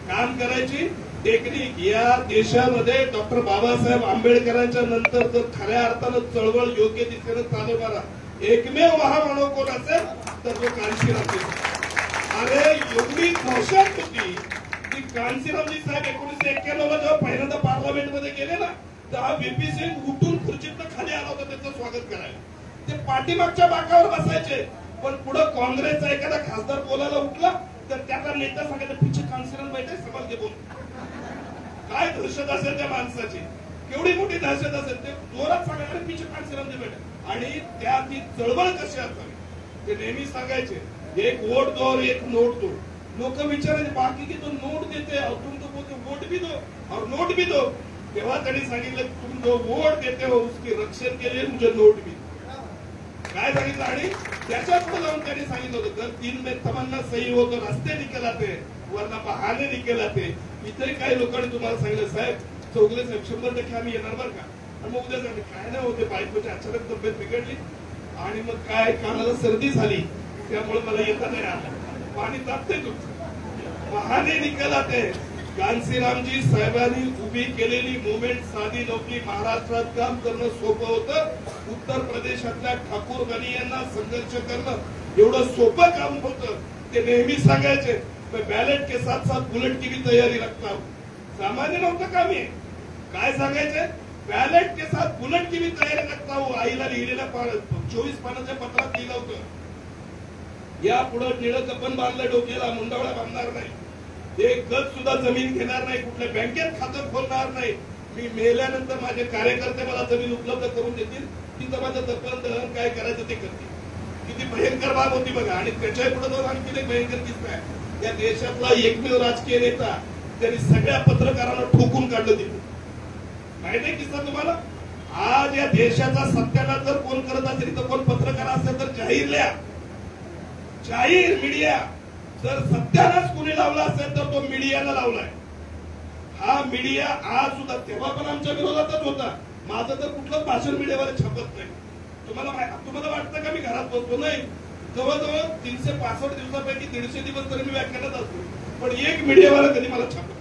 काम करायची टेक्निक. या देशामध्ये डॉक्टर बाबासाहेब आंबेडकरांच्या नंतर जर खऱ्या अर्थानं चळवळ योग्य दिशेनं चालवणारा एकमेव महामानव कोण असेल तर तो कांशीरामजी. अरे एवढी दहशत होती की कांशीरामजी साहेब 1991 ला जेव्हा पहिल्यांदा पार्लमेंटमध्ये गेले ना, तर हा व्हीपी सिंग उठून खुर्चीतनं खाली आला होता त्यांचं स्वागत करायला. ते पाठीमागच्या बाकावर बसायचे, पण पुढे काँग्रेसचा एखादा खासदार बोलायला उठला तर त्याचा नेता सांगायचा पिछे कांशीराम बैठे सवाल के बोल. काय दहशत असेल त्या माणसाची, केवढी मोठी दहशत असेल, ते जोरात सांगायला पिछे कांशीरामजी बैठे. आणि त्या ती चळवळ कशी असावी ते नेहमी सांगायचे, एक वोट दो और एक नोट दो. लोक विचारायचे बाकी की तो नोट देते और तुम तो बोलते वोट भी दो और नोट भी दो. तेव्हा त्यांनी सांगितलं तुम जो वोट देते हो उसके रक्षण के लिए मुझे नोट भी. काय सांगितलं? आणि त्याच्या पुढे जाऊन त्यांनी सांगितलं होतं जर 3 में तमन्ना सही हो तो रस्ते निकल आते वरना बहाने निकल आते. इथे काही लोकांनी तुम्हाला सांगितलं साहेब चौगले साहेब 100% आम्ही येणार बरं का. आणि मग उद्या सांगितलं काय नाही होते, बायकोची अचानक तब्येत बिघडली आणि मग काय कानाला सर्दी झाली त्यामुळे मला येता नाही आलं, पाणी तापते तुमचं, बहाने निकल आते. कांशीरामजी साहेबांनी उभी केलेली मुवमेंट साधी नव्हती. महाराष्ट्रात काम करणं सोपं होतं, उत्तर प्रदेशातल्या ठाकूर गणी यांना संघर्ष करणं एवढं सोपं काम होतं. ते नेहमी सांगायचे बॅलेट के साथ साथ बुलेट की भी तयारी रखता हूं. सामान्य नव्हतं काम हे. काय सांगायचे? बॅलेट के साथ बुलेट की भी तयारी रखता हूं. आईला लिहिलेल्या 24 पानाच्या पत्रात लिहिलं होतं. या पुढे निळं कपन बांधलं डोक्याला, मुंडावळा बांधणार नाही, एक गज सुद्धा जमीन घेणार नाही, कुठल्या बँकेत खातं खोलणार नाही. मी मेल्यानंतर माझे कार्यकर्ते मला जमीन उपलब्ध करून देतील, तिथं माझं दफन दहन काय करायचं ते करतील. किती भयंकर बाब होती बघा. आणि त्याच्या पुढे जाऊन आणखी एक भयंकर किस्सा आहे. या देशातला एकमेव राजकीय नेता त्यांनी सगळ्या पत्रकारांना ठोकून काढलं तिथे. माहिती आहे किस्सा तुम्हाला? आज या देशाचा सत्यानाश जर कोण करत असेल तर कोण पत्रकार असेल तर जाहीर लिहा, जाहीर मीडिया. जर सत्यानाश कोणी लावला असेल तर तो मीडियाला लावलाय. हा मीडिया आज सुद्धा तेव्हा पण आमच्या विरोधातच होता. माझं तर कुठलंच भाषण मीडियावर छापत नाही. तुम्हाला वाटतं का मी घरात बसतो? नाही. जवळजवळ 365 दिवसापैकी 150 दिवस तरी मी व्याख्यानात असतो, पण एक मीडियावाला कधी मला छापत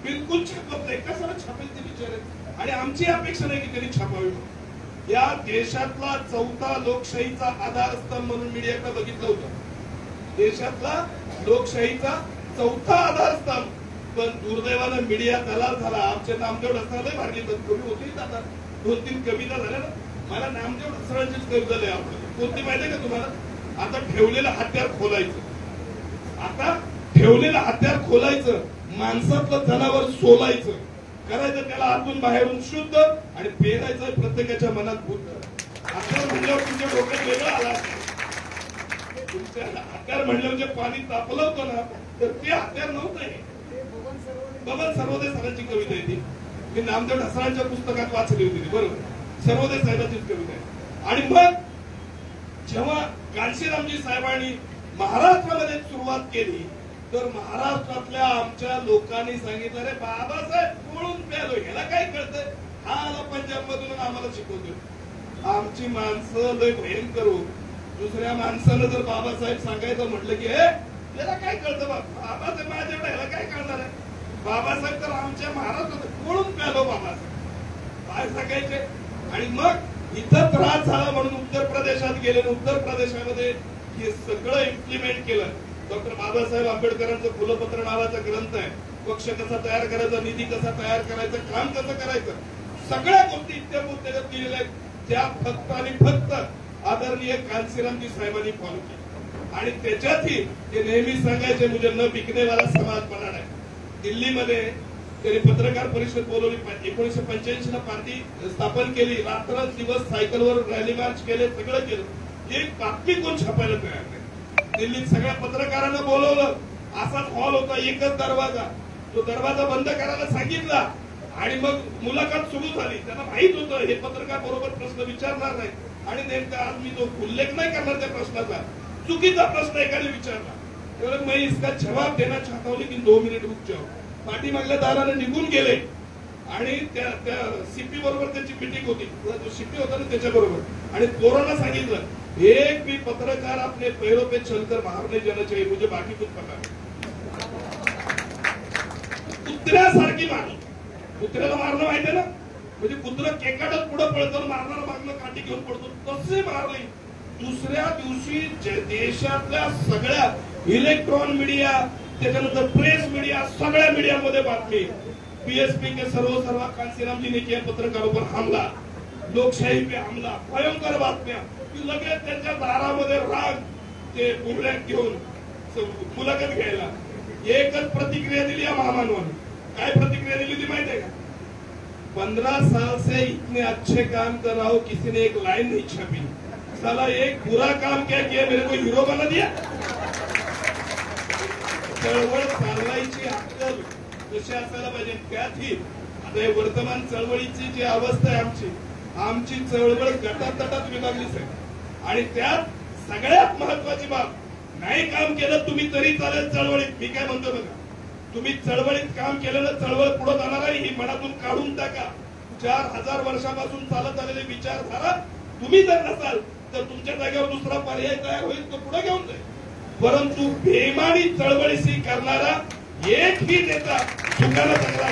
बिलकुल छापत नाही. कशाला छापेल ते विचार. आणि आमची अपेक्षा नाही की त्यांनी छापावी. या देशातला चौथा लोकशाहीचा आधारस्तंभ म्हणून मीडियाकडे बघितलं होतं. देशातला लोकशाहीचा चौथा आधारस्तंभ. पण दुर्दैवानं मीडिया दलाल झाला. आमचे नामदेव ढसाळे भारती कवी होती, आता 2-3 कविता झाल्या ना. मला नामदेव ढसाळ्यांचीच कविता लय आवडते. कोणती माहिती आहे का तुम्हाला? आता ठेवलेलं हत्यार खोलायचं. आता ठेवलेलं हत्यार खोलायचं, माणसातलं जनावर सोलायचं. करायचं त्याला आतून बाहेरून शुद्ध आणि पेरायचं प्रत्येकाच्या मनात बुद्ध. आकार म्हणल्यावर तुमच्या डोक्यात वेगळं आला, तुमच्या आकार म्हणल्यावर जे पाणी तापलं होतं ना, तर ते हत्यार नव्हतं. बबन सर्वोदय सरांची कविता आहे ती, मी नामदेव ढसाळांच्या पुस्तकात वाचली होती, बरोबर, सर्वोदय साहेबांचीच कविता आहे. आणि मग जेव्हा कांशीरामजी साहेबांनी महाराष्ट्रामध्ये सुरुवात केली, तर महाराष्ट्रातल्या आमच्या लोकांनी सांगितलं, रे बाबासाहेब पळून प्यालो, ह्याला काय कळतंय, हा आला पंजाब मधून आम्हाला शिकवतोय. आमची माणसं लय भयंकर हो. दुसऱ्या माणसानं जर बाबासाहेब सांगायचं म्हटलं की हे त्याला काय कळतं, बाबासाहेब माझ्या ह्याला काय कळणार आहे, बाबासाहेब तर आमच्या महाराष्ट्रात पळून प्यालो बाबासाहेब काय सांगायचे. आणि मग इथं त्रास झाला म्हणून उत्तर प्रदेशात गेले, उत्तर प्रदेशामध्ये हे सगळं इम्प्लिमेंट केलं. डॉक्टर बाबासाहेब आंबेडकरांचं फुलपत्र नावाचा ग्रंथ आहे, पक्ष कसा तयार करायचा, निधी कसा तयार करायचा, काम कसं करायचं, सगळ्या गोष्टी इत्याभूत त्याच्यात दिलेल्या आहेत. त्या फक्त आणि फक्त आदरणीय कांशीरामजी साहेबांनी फॉलो केली. आणि त्याच्यातही ते नेहमी सांगायचे, मुझे न बिकने वाला समाज बनाना है. दिल्लीमध्ये त्यांनी पत्रकार परिषद बोलवली, 1985 ला पार्टी स्थापन केली, रात्र दिवस सायकलवर रॅली मार्च केले, सगळं केलं. एक बातमी कोण छापायला तयार नाही. दिल्लीत सगळ्या पत्रकारांना बोलवलं, असाच हॉल होता, एकच दरवाजा, तो दरवाजा बंद करायला सांगितला. आणि मग मुलाखत सुरू झाली. त्यांना माहित होतं हे पत्रकार बरोबर प्रश्न विचारणार नाही, आणि नेमका आज मी तो उल्लेख नाही करणार त्या प्रश्नाचा, चुकीचा प्रश्न एकाने विचारला, त्यावेळेला मैं इसका जवाब देना चाहता हूं लेकिन 2 मिनिट रुक जाओ. पाठीमागल्या दाराने निघून गेले आणि त्या सीपी बरोबर त्यांची मिटिंग होती, जो सीपी होता ना त्याच्या बरोबर, आणि पोरांना सांगितलं, एक भी पत्रकार अपने पैरों पे चलकर बाहर नहीं जाना चाहिए, मुझे बाकी कुछ पता नहीं. कुत्र्यासारखी मारली. कुत्र्याला मारणं माहितीये ना, म्हणजे कुत्रं केकाडत पुढे पळतं, मारणारा मागणं काठी घेऊन पडतो, तसे मारले. दुसऱ्या दिवशी देशातल्या सगळ्या इलेक्ट्रॉनिक मीडिया, त्याच्यानंतर प्रेस मीडिया, सगळ्या मीडियामध्ये बातमी, पीएसपी के सर्व कांशीराम जी ने किया पत्रकारों पर हमला, लोकशाही पे हमला, भयंकर बातम्या. लगेच त्यांच्या दारामध्ये राग ते बुरड्या घेऊन मुलाखत घ्यायला. एकच प्रतिक्रिया दिली या महामानवाने. काय प्रतिक्रिया दिली ती माहिती आहे का, 15 साल से इतने अच्छे काम कर रहा हूं, किसी ने एक लाइन नहीं छापी, साला एक बुरा काम क्या किया, मेरे को हीरो बना दिया. चळवळ चालवायची अक्कल कशी असायला पाहिजे त्यातही. आता हे वर्तमान चळवळीची जी अवस्था आहे आमची चळवळ गटातटात विभागलीच आहे. आणि त्यात सगळ्यात महत्वाची बाब, नाही काम केलं तुम्ही तरी चालेल चळवळीत. मी काय म्हणतो बघा, तुम्ही चळवळीत काम केलं ना, चळवळ पुढे जाणार आहे, ही मनातून काढून टाका. 4000 वर्षापासून चालत आलेले विचारधारा तुम्ही जर नसाल तर तुमच्या जागेवर दुसरा पर्याय तयार होईल, तो पुढे घेऊन जाईल. परंतु बेमानी चळवळीशी करणारा एकही नेता चुकायला लागला.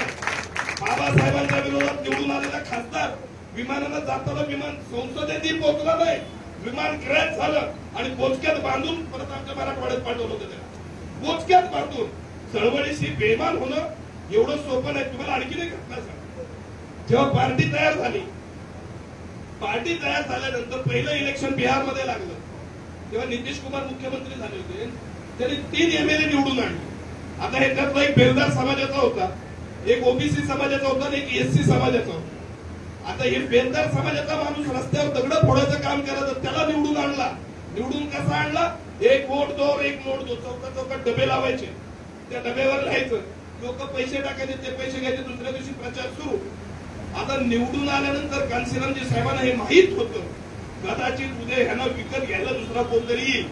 बाबासाहेबांच्या विरोधात निवडून आलेला खासदार विमानानं जाताना विमान संसदेतही पोहोचला नाही, विमान क्रॅश झालं आणि बोचक्यात बांधून परत आमच्या मराठवाड्यात पाठवलं होतं. त्याला बोचक्यात बांधून. चळवळीशी बेमान होणं एवढं सोपं नाही. तुम्हाला आणखी एक घटना सांग, जेव्हा पार्टी तयार झाली, पार्टी तयार झाल्यानंतर पहिलं इलेक्शन बिहारमध्ये लागलं, तेव्हा नितीश कुमार मुख्यमंत्री झाले होते. त्यांनी 3 एमएलए निवडून आणले. आता ह्याच्यातला एक बेलदार समाजाचा होता, एक ओबीसी समाजाचा होता आणि एक एससी समाजाचा होता. आता हे बेलदार समाजाचा माणूस रस्त्यावर दगड फोडायचं काम करायचं, त्याला निवडून आणला. निवडून कसा आणला, 1 वोट 2 1 वोट 2, चौकात चौकात डबे लावायचे, त्या डब्यावर लिहायचं, लोक पैसे टाकायचे, ते पैसे घ्यायचे, दुसऱ्या दिवशी प्रचार सुरू. आता निवडून आल्यानंतर कांशीरामजी साहेबांना हे माहीत होतं, कदाचित उद्या ह्यांना विकत घ्यायला दुसरा कोणतरी येईल.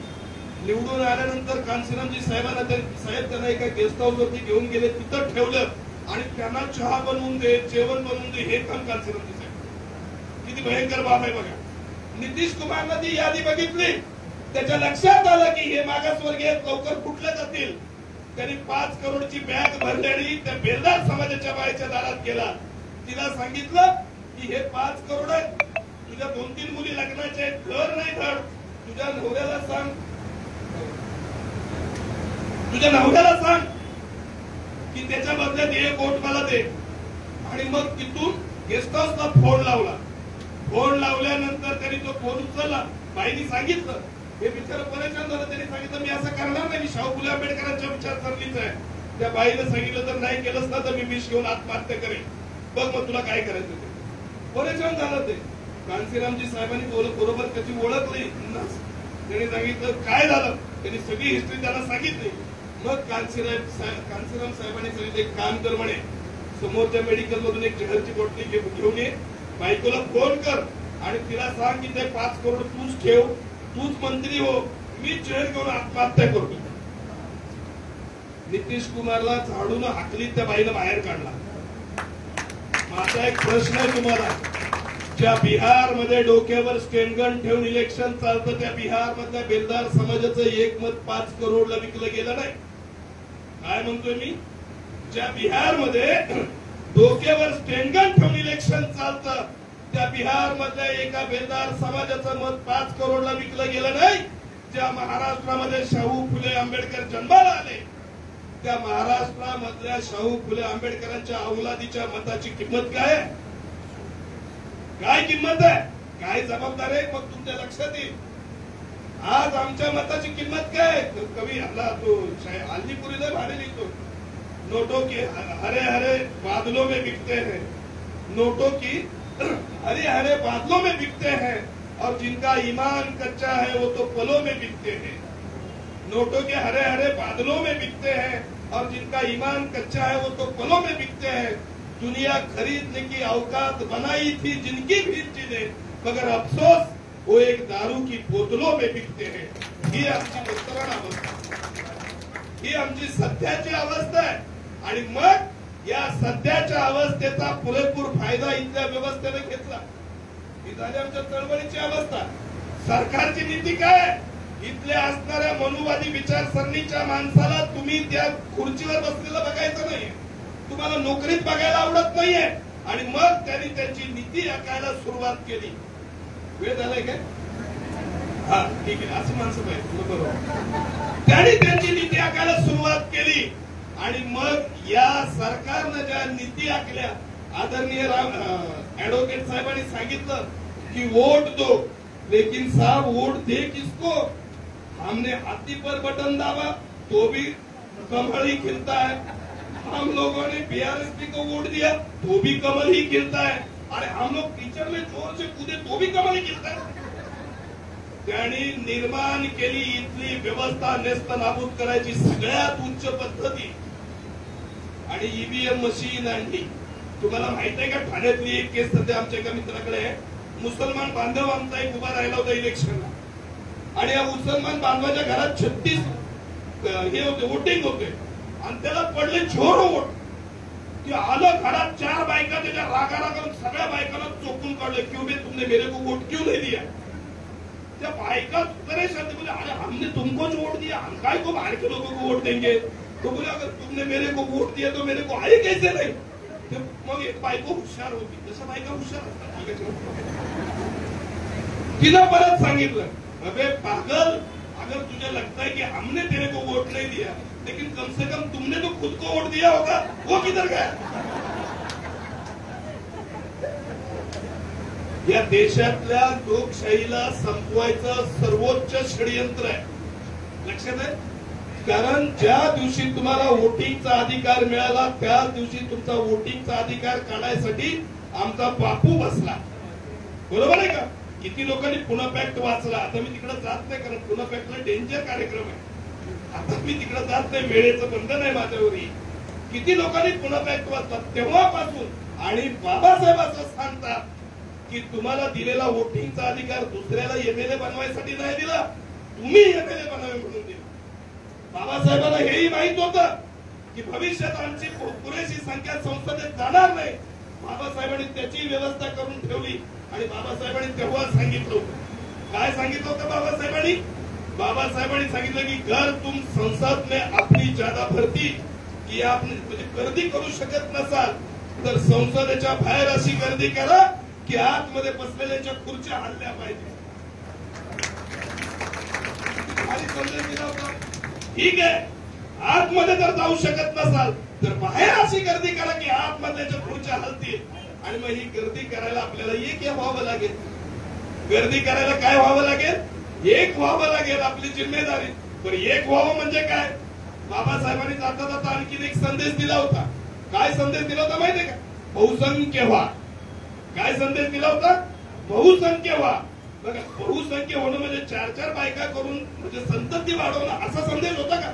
निवडून आल्यानंतर कांशीरामजी साहेबांना साहेब त्यांना एका गेस्ट हाऊस वरती घेऊन गेले, तिथं ठेवलं आणि त्यांना चहा बनवून दे, जेवण बनवून दे, हे काम कांशीरामजी साहेब. किती भयंकर बाब आहे बघा. नितीश कुमारनं ती यादी बघितली, त्याच्या लक्षात आलं की हे मागासवर्गीय लवकर कुठले जातील. त्यांनी 5 करोडची बॅग भरलेली त्या बेलदार समाजाच्या बाईच्या दारात गेला. तिला सांगितलं की हे 5 करोड आहेत, तुझ्या 2-3 मुली लग्नाच्या आहेत, घर नाही धड, तुझ्या नवऱ्याला सांग, तुझ्या नवऱ्याला सांग की त्याच्या बदल्यात 1 वोट मला दे. आणि मग तिथून गेस्ट हाऊसला फोन लावला. फोन लावल्यानंतर त्यांनी तो फोन उचलला. बाईनी सांगितलं, हे बिचारा परेशान झालं. त्यांनी सांगितलं मी असं करणार नाही, मी शाहू फुले आंबेडकरांच्या विचारसरणीच आहे. त्या बाईनं सांगितलं, जर नाही केलंच ना तर मी विष घेऊन आत्महत्या करेन. बघ मग तुला काय करायचं ते. परेशान झालं ते. कांशीरामजी साहेबांनी बरोबर त्याची ओळखली. त्यांनी सांगितलं काय झालं, त्यांनी सगळी हिस्ट्री त्याला सांगितली. मग कांशीराम साहेबांनी सांगितलं एक काम कर म्हणे, समोरच्या मेडिकल मधून एक जहरची बॉटली घेऊन ये, बायकोला फोन कर आणि तिला सांग की ते 5 करोड तूच ठेव, तूच मंत्री हो, मी जहर घेऊन आत्महत्या करतो. नितीश कुमारला झाडून हाकलीत त्या बाईनं बाहेर काढला. माझा एक प्रश्न आहे तुम्हाला, ज्या बिहारमध्ये डोक्यावर स्टेनगन ठेवून इलेक्शन चालतं त्या बिहार मधल्या बेलदार समाजाचं एक मत 5 करोडला विकलं गेलं नाही. काय म्हणतोय मी, ज्या बिहारमध्ये डोक्यावर स्टेनगन ठेवून इलेक्शन चालतं त्या बिहार मधल्या एका बेलदार समाजाचं मत 5 करोडला विकलं गेलं नाही. ज्या महाराष्ट्रामध्ये शाहू फुले आंबेडकर जन्माला आले त्या महाराष्ट्रामधल्या शाहू फुले आंबेडकरांच्या औलादीच्या मताची किंमत काय आहे, काय किंमत आहे, काय जबाबदारी आहे, मग तुमच्या लक्षात येईल. आज आमच्या मताची किंमत काय. कवी आला तो हल्लीपुरीला भारी लिहितो, नोटों की हरे हरे बादलों में बिकते हैं, नोटों की हरे हरे बादलों में बिकते हैं और जिनका ईमान कच्चा है वो तो पलों में बिकते हैं. नोटों के हरे हरे बादलों में बिकते हैं और जिनका ईमान कच्चा है वो तो पलों में बिकते हैं. दुनिया खरीदने की औकात बनाई थी जिनकी भी ने, मगर अफसोस वो एक दारू की बोतलों में बिकते हैं. ही आमची वर्तमान अवस्था, ही आमची सध्याची अवस्था आहे. आणि मग या सध्याच्या अवस्थेचा पुरेपूर फायदा इथल्या व्यवस्थेने घेतला. ही झाली आमच्या चळवळीची अवस्था. सरकारची नीती काय, इथल्या असणाऱ्या मनुवादी विचारसरणीच्या माणसाला तुम्ही त्या खुर्चीवर बसलेलं बघायचं नाहीये, तुम्हाला नोकरीत बघायला आवडत नाहीये. आणि मग त्यांनी त्यांची नीती आखायला सुरुवात केली. वेळ झालाय काय, हा ठीक आहे, असं माणसं पाहिजे बरोबर. त्यांनी त्यांची नीती आखायला सुरुवात केली आणि मग या सरकारनं ज्या नीती आखल्या, आदरणीय ऍडव्होकेट साहेबांनी सांगितलं की वोट दो, लेकिन साहब वोट दे किसको. हमने हाथी पर बटन दाबा तो भी कमल ही खिलता है, हम लोगों ने बीआरएसपी को वोट दिया तो भी कमल ही खिलता है, अरे हम लोग कीचड़ में जोर से कूदे तो भी कमल ही खिलता है. त्यांनी निर्माण केली इथली व्यवस्था नेस्तनाबूद करायची सगळ्यात उच्च पद्धती आणि ईव्हीएम मशीन आणली. तुम्हाला माहित आहे का, ठाण्यातली एक केस सध्या आमच्या एका मित्राकडे आहे. मुसलमान बांधव आमचा एक उभा राहिला होता इलेक्शनला आणि या मुसलमान बांधवाच्या घरात 36 हे होते, वोटिंग होते आणि त्याला पडले झोर वोट. ते आलं घरात, 4 बायका त्याच्या रागारा करून सगळ्या बायकांना चोपून काढले. क्यों बे तुमने मेरे को वोट क्यों नहीं दिया. त्या बायका परेशान थे, बोले अरे हमने तुमको जो वोट दिया, हम काय को बाहर के लोगों को वोट देंगे. तो बोले अगर तुमने मेरे को वोट दिया तो मेरे को आए कैसे नाही. मग एक बायको हुशार होती, तशा बायका हुशार असतात. तिनं परत सांगितलं, अबे पागल, अगर तुझे लगता है कि हमने तेरे को वोट नहीं दिया, लेकिन कम से कम तुमने तो खुद को वोट दिया होगा, वो किधर गया. या देशातल्या लोकशाहीला संपवायचं सर्वोच्च षडयंत्र आहे. लक्षात आहे, कारण ज्या दिवशी तुम्हाला वोटिंगचा अधिकार मिळाला त्याच दिवशी तुमचा वोटिंगचा अधिकार काढायसाठी आमचा बापू बसला. बरोबर आहे का. किती लोकांनी पुणे पॅक्ट वाचला. आता मी तिकडे जात नाही, कारण पुणे पॅक्टला डेंजर कार्यक्रम आहे. आता मी तिकडे जात नाही, वेळेचं बंधन आहे माझ्यावरही. किती लोकांनी पुणे पॅक्ट वाचला तेव्हापासून. आणि बाबासाहेब असं सांगतात की तुम्हाला दिलेला वोटिंगचा अधिकार दुसऱ्याला एमएलए बनवायसाठी नाही दिला, तुम्ही एमएलए बनावे म्हणून दिला. बाबासाहेबांना हेही माहित होतं की भविष्यात आमची पुरेशी संख्या संसदेत जाणार नाही. बाबासाहेबांनी त्याची व्यवस्था करून ठेवली आणि बाबासाहेबांनी तेव्हा सांगितलं होतं, काय सांगितलं होतं बाबासाहेबांनी. बाबासाहेबांनी सांगितलं की घर तुम संसद में अपनी ज्यादा भरती की आपण म्हणजे गर्दी करू शकत नसाल तर संसदेच्या बाहेर अशी गर्दी करा की आतमध्ये बसलेल्याच्या खुर्च्या हलल्या पाहिजे. आणि संदेश दिला होता, ठीक आहे आतमध्ये जर जाऊ शकत नसाल तर बाहेर अशी गर्दी करा की आतमधल्याच्या खुर्च्या हलतील. आणि मग ही गर्दी करायला आपल्याला एक व्हावं लागेल. गर्दी करायला काय व्हावं लागेल, एक व्हावं लागेल. आपली जिम्मेदारी. पण एक व्हावं म्हणजे काय. बाबासाहेबांनी जाता जाता आणखीन एक संदेश दिला होता. काय संदेश दिला होता माहितीये का. बहुसंख्य व्हा. काय संदेश दिला होता? बहुसंख्य व्हा. बघा, बहुसंख्य होणं म्हणजे 4-4 बायका करून म्हणजे संतती वाढवणं असा संदेश होता का?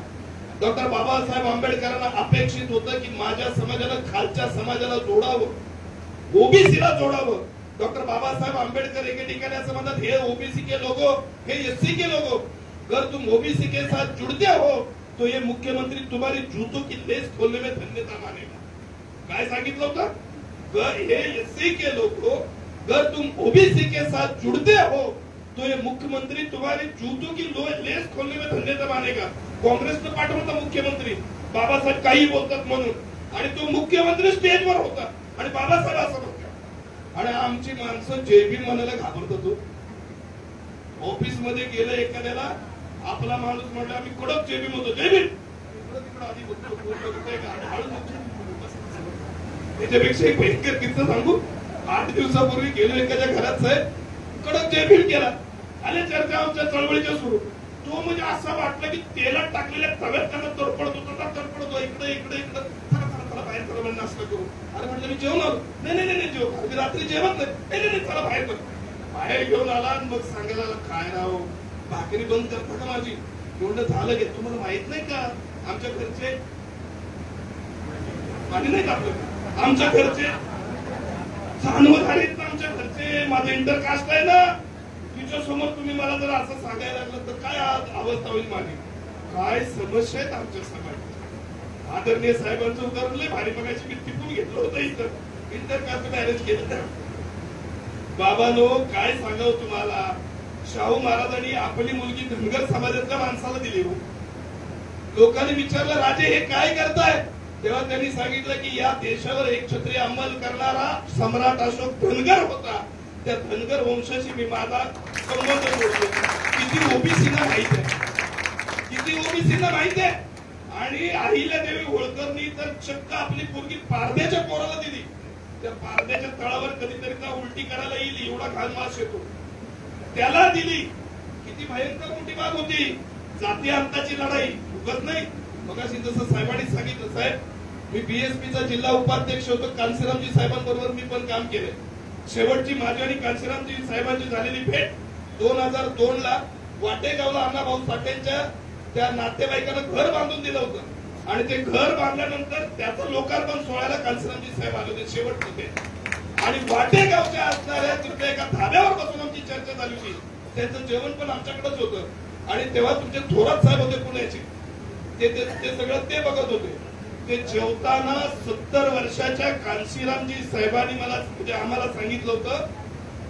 डॉक्टर बाबासाहेब आंबेडकरांना अपेक्षित होतं की माझ्या समाजाला खालच्या समाजाला जोडावं, ओबीसीला जोडावं. डॉक्टर बाबासाहेब आंबेडकर एके ठिकाणी असं म्हणतात, हे ओबीसी के लोगो, हे एससी के लोगो, अगर तुम ओबीसी के साथ जुड़ते हो तो ये मुख्यमंत्री तुम्हारी जूतों की लेस खोलने में धन्यता मानेगा. काय सांगितलं होतं? हे एससी के लोगो, अगर तुम ओबीसी के साथ जुड़ते हो तो ये मुख्यमंत्री तुम्हारी जूतों की लेस खोलने में धन्यता मानेगा. काँग्रेसनं पाठवलं मुख्यमंत्री, बाबासाहेब काही बोलतात म्हणून, आणि तो मुख्यमंत्री स्टेजवर होता आणि बाबासाहेब असं म्हणतात. आणि आमची माणसं जेबी म्हणायला घाबरत होतो. ऑफिस मध्ये गेलं एखाद्याला, आपला माणूस म्हटलं आम्ही कडक जेबी म्हणतो, जेबी तिकडं आधी त्याच्यापेक्षा एक भयंकर किस्सा सांगू. 8 दिवसापूर्वी गेलो एखाद्या घरात, साहेब कडक जेबी केला. आले चर्चा आमच्या चळवळीच्या सुरू. तो म्हणजे असं वाटलं की तेलात टाकलेल्या तव्यात त्यांना तडपडत होता, तडपडतो इकडे इकडे इकडे, चला बाहेर चला म्हणजे नाश्ता करू. अरे म्हटलं मी जेवण आलो. नाही जेव, मी रात्री जेवत नाही. चला बाहेर कर. बाहेर घेऊन आला आणि मग सांगायला काय राव, भाकरी बंद करता का माझी? एवढं झालं की तुम्हाला माहित नाही का आमच्या घरचे पाणी नाही टाकलं, आमच्या घरचे जानवर आहेत ना, आमच्या घरचे माझं इंटरकास्ट आहे ना. तुझ्या समोर तुम्ही मला जर असं सांगायला लागलं तर काय अवस्था होईल माझी? काय समस्या आहेत आमच्या समाजात. आदरणीय साहेबांचं उदाहरण लय भारी बघायची, मी टिपून घेतलं होतं इथं, इंटरकास्ट मॅरेज केलं. बाबांनो काय सांगावं तुम्हाला, शाहू महाराजांनी आपली मुलगी धनगर समाजातल्या माणसाला दिली. लोकांनी विचारलं, राजे हे काय करताय? तेव्हा त्यांनी सांगितलं की या देशावर एक छत्री अंमल करणारा सम्राट अशोक धनगर होता, त्या धनगर वंशाशी मी माझा संबंध जोडतो. किती ओबीसीना माहित आहे, किती ओबीसीना माहित आहे. आणि अहिल्यादेवी होळकरनी तर चक्क आपली पोरगी पारध्याच्या पोराला दिली. त्या पारध्याच्या तळावर कधीतरी त्या उलटी करायला येईल एवढा घाण मास येतो, त्याला दिली. किती भयंकर मोठी बाब होती. जाती अंताची लढाई उगत नाही. मगाशी जसं साहेबांनी सांगितलं, साहेब मी बीएसपीचा जिल्हा उपाध्यक्ष होतो, कांशीरामजी साहेबांबरोबर मी पण काम केलंय. शेवटची माझी आणि कांशीरामजी साहेबांची झालेली भेट 2002 ला वाटेगावला अण्णाभाऊ साठेंच्या त्या नातेवाईकांना घर बांधून दिलं होतं, आणि ते घर बांधल्यानंतर त्याचं लोकार्पण सोहळ्याला कांशीरामजी साहेब आले होते शेवट होते. आणि वाटेगावच्या असणाऱ्या तिथल्या एका धाब्यावर बसून आमची चर्चा झाली होती. त्यांचं जेवण पण आमच्याकडेच होतं. आणि तेव्हा तुमचे थोरात साहेब होते पुण्याचे, ते सगळं ते बघत होते. ते जेवताना 70 वर्षाच्या कांशीरामजी साहेबांनी मला म्हणजे आम्हाला सांगितलं होतं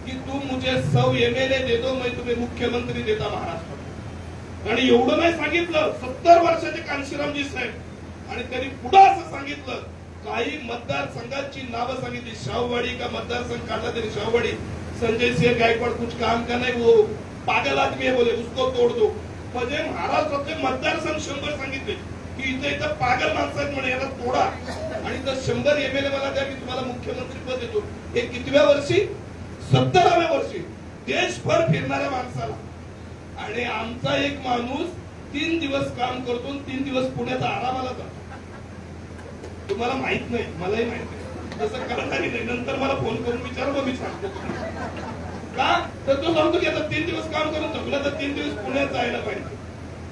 की तू मुझे 100 MLA दे दो, मैं तुम्हें मुख्यमंत्री देता महाराष्ट्र. आणि एवढं नाही सांगितलं, 70 वर्षाचे कांशीरामजी साहेब. आणि त्यांनी पुढे असं सांगितलं, काही मतदारसंघाची नावं सांगितली. शाहूवाडी का मतदारसंघ काढला तरी शाहूवाडी, संजय सिंह गायकवाड कुछ काम का नहीं, वो पागल आदमी है बोले, उसको तोड़ दो. म्हणजे महाराष्ट्रातले मतदारसंघ 100 सांगितले की इथं पागल माणसं आहेत म्हणे, याला तोडा. आणि तर 100 MLA मला द्या, मी तुम्हाला मुख्यमंत्री पद देतो. हे कितव्या वर्षी? 70व्या वर्षी देशभर फिरणाऱ्या माणसाला. आणि आमचा एक माणूस 3 दिवस काम करतो, 3 दिवस पुण्याचा आरामाला जातो. तुम्हाला माहित नाही, मलाही माहित नाही, तसं करत आली नाही. नंतर मला फोन करून विचार, मग मी सांगतो का. तर तो सांगतो की आता 3 दिवस काम करून थकलं तर 3 दिवस पुण्यात जायला पाहिजे.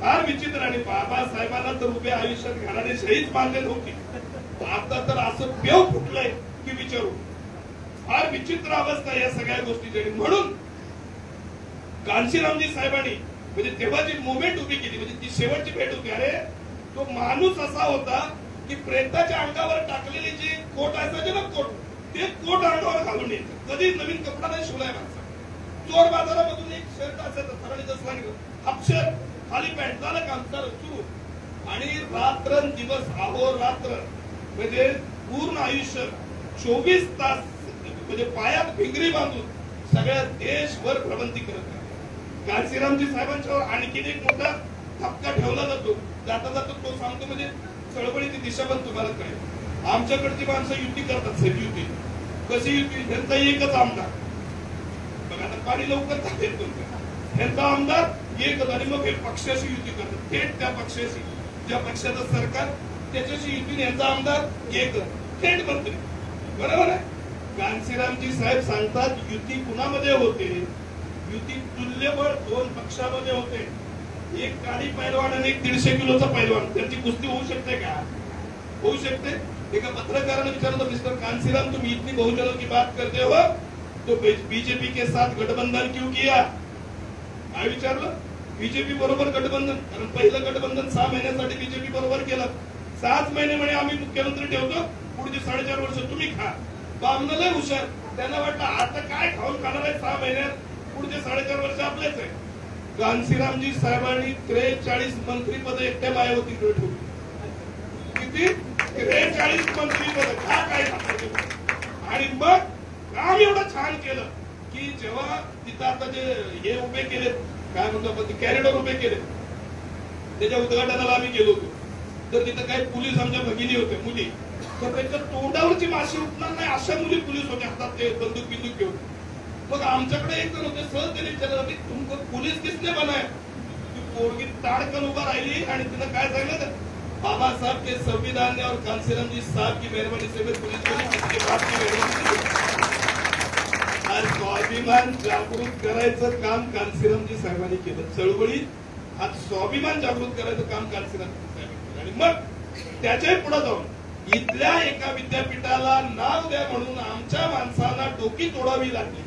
फार विचित्र. आणि बाबासाहेबांना तर उभ्या आयुष्यात घालाने शहीद मानले नव्हती. आता तर असं पेव फुटलंय की विचारू. फार विचित्र अवस्था या सगळ्या गोष्टीची. म्हणून कांशीरामजी साहेबांनी म्हणजे तेव्हा जी मुवमेंट उभी केली, म्हणजे ती शेवटची भेट होती. अरे तो माणूस असा होता की प्रेताच्या अंगावर टाकलेली जी कोट असायचे ना, कोट, ते कोट अंगावर घालून यायचं. कधी नवीन कपडा नाही शिवलाय माणसा. चोर बाजारामधून एक शर्ट असायचं, सरांनी जसं सांगितलं, हाफ शर्ट, खाली पॅन्ट, झालं काम सुरू. आणि रात्रंदिवस अहोरात्र म्हणजे पूर्ण आयुष्य 24 तास म्हणजे पायात भिंगरी बांधून सगळ्या देशभर भ्रमंती करत. कांशीरामजी साहेबांच्यावर आणखीन एक मोठा धक्का ठेवला जातो. जाता जाता तो सांगतो, म्हणजे चळवळीची दिशा पण तुम्हाला कळेल. आमच्याकडची माणसं युती करतात, साहेब युती कशी युती? त्यांचा एकच आमदार. बघा आता पाणी लवकर जाते तुमचं. त्यांचा आमदार एकच, आणि मग हे पक्षाशी युती करतात, थेट त्या पक्षाशी, ज्या पक्षाचं सरकार त्याच्याशी युती. यांचा आमदार एकच, थेट मंत्री. बरोबर आहे. कांशीरामजी साहेब सांगतात युती कुणामध्ये होते, युती तुल्यबळ दोन पक्षामध्ये होते. एक काळी पैलवान आणि एक 150 किलोचा पैलवान, त्यांची कुस्ती होऊ शकते का? होऊ शकते. एका पत्रकाराने विचारलं, मिस्टर कांशीराम तुम इतनी बहुजनों की बात करते हो तो बीजेपी के साथ गठबंधन क्यों किया? काय विचारलं? बीजेपी बरोबर गठबंधन, कारण पहिलं गठबंधन 6 महिन्यासाठी बीजेपी बरोबर केलं. 7 महिने म्हणे आम्ही मुख्यमंत्री ठेवतो, पुढची 4.5 वर्ष तुम्ही खा. बामनं लय हुशार, त्यांना वाटलं आता काय खाऊन खाणार आहे 6 महिन्यात, पुढचे 4.5 वर्ष आपलेच आहे. कांशीरामजी साहेबांनी 43 मंत्रीपद एकट्या मायावतीकडे ठेवली. किती? 43 मंत्रीपद. काय आणि मग काम एवढं छान केलं की जेव्हा तिथं आता जे हे उभे केले, काय म्हणतो आपण, कॅरिडॉर उभे केले, त्याच्या उद्घाटनाला आम्ही गेलो होतो. तर तिथं काही पोलीस आमच्या भगिनी होते, मुली, तर त्यांच्या तोंडावरची माशी उठणार नाही अशा मुली पोलीस होते, हातात ते बंदूक बिंदूक घेऊन. मग आमच्याकडे एक जण होते, सहज त्यांनी विचारलं तुमको पोलीस किसने बनाय? ती पोरगी ताडकन उभा राहिली आणि तिनं काय सांगितलं, बाबा साहब के संविधान ने और कांशीराम जी साहब की मेहरबानी से मैं पुलिस बनी, जिसके बाद की मेहरबानी. आज स्वाभिमान जागृत करायचं काम कांशीरामजी साहेबांनी केलं. चळवळीत आज स्वाभिमान जागृत करायचं काम कांशीरामजी साहेबांनी केलं. आणि मग त्याच्याही पुढे जाऊन इथल्या एका विद्यापीठाला नाव द्या म्हणून आमच्या माणसाला डोकी तोडावी लागली,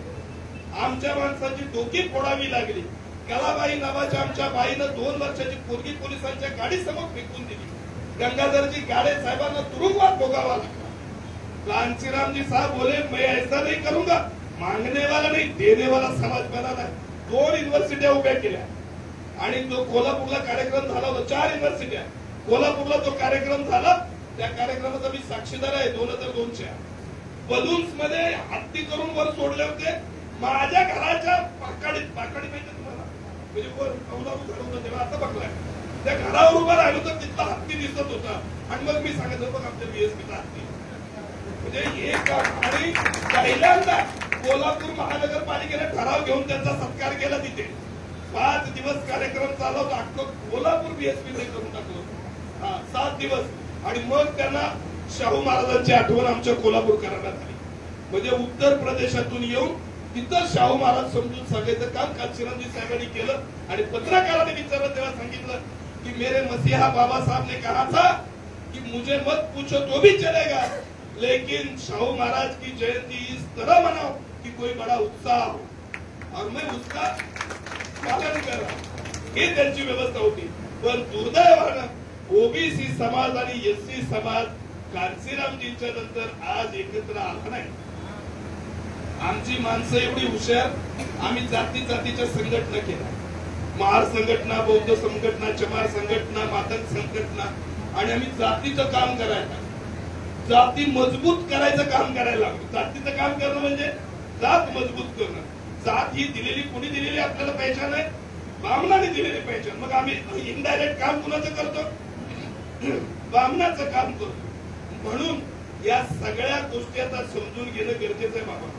आमच्या माणसाची डोकी फोडावी लागली. कलाबाई नावाच्या आमच्या बाईनं 2 वर्षाची पोरगी पोलिसांच्या गाडीसमोर फेकून दिली. गंगाधरजी गाडे साहेबांना तुरुंगवास भोगावा लागला. कांशीरामजी साहब बोले मैं ऐसा नहीं करूंगा, मागणे वाला नाही देणे वाला समाज बनाना. 2 युनिव्हर्सिट्या उभ्या केल्या आणि जो कोल्हापूरला कार्यक्रम झाला होता, 4 युनिव्हर्सिट्या कोल्हापूरला तो कार्यक्रम झाला. त्या कार्यक्रमाचा मी साक्षीदार आहे. 2002च्या बलून्स मध्ये हत्ती करून वर सोडले होते. माझ्या घराच्या पाकडी माहिती तुम्हाला, म्हणजे वर कौलारू घर होतं तेव्हा, आता बघलाय त्या घरावर उभा राहिलो तर तिथला हत्ती दिसत होता. आणि मग मी सांगितलं बघ आमच्या बीएसपीचा हत्ती. म्हणजे हे काम. आणि पहिल्यांदा कोल्हापूर महानगरपालिकेने ठराव घेऊन त्यांचा सत्कार केला. तिथे 5 दिवस कार्यक्रम चालला होता. अख्खं कोल्हापूर बीएसपीने करून टाकलं 7 दिवस. आणि मग त्यांना शाहू महाराजांची आठवण आमच्या कोल्हापूरकरांना झाली. म्हणजे उत्तर प्रदेशातून येऊन तिथं शाहू महाराज समजून सांगायचं काम कांशीरामजी साहेबांनी केलं. आणि पत्रकाराने विचारलं तेव्हा सांगितलं कि मेरे मसीहा बाबा साहब ने कहा था कि मुझे मत पूछो तो भी चलेगा, लेकिन शाहू महाराज की जयंती इस तरह मनाओ कि कोई बड़ा उत्साह हो, और मैं उसका पालन कर रहा. ही त्यांची व्यवस्था होती. पण दुर्दैवानं ओबीसी समाज आणि एससी समाज कांशीरामजींच्या नंतर आज एकत्र आला नाही. आमची माणसं एवढी हुशार, आम्ही जाती जातीच्या संघटना केल्या, महार संघटना, बौद्ध संघटना, चमार संघटना, मातंग संघटना. आणि आम्ही जातीचं काम करायला, जाती मजबूत करायचं काम करायला लागलो. जातीचं काम करणं म्हणजे जात मजबूत करणं. जात ही दिलेली, कोणी दिलेली आपल्याला पहचान आहे, बामणाने दिलेली पहचान. मग आम्ही इनडायरेक्ट काम कुणाचं करतो, बामणाचं काम करतो. म्हणून या सगळ्या गोष्टी आता समजून घेणं गरजेचं आहे. बाबा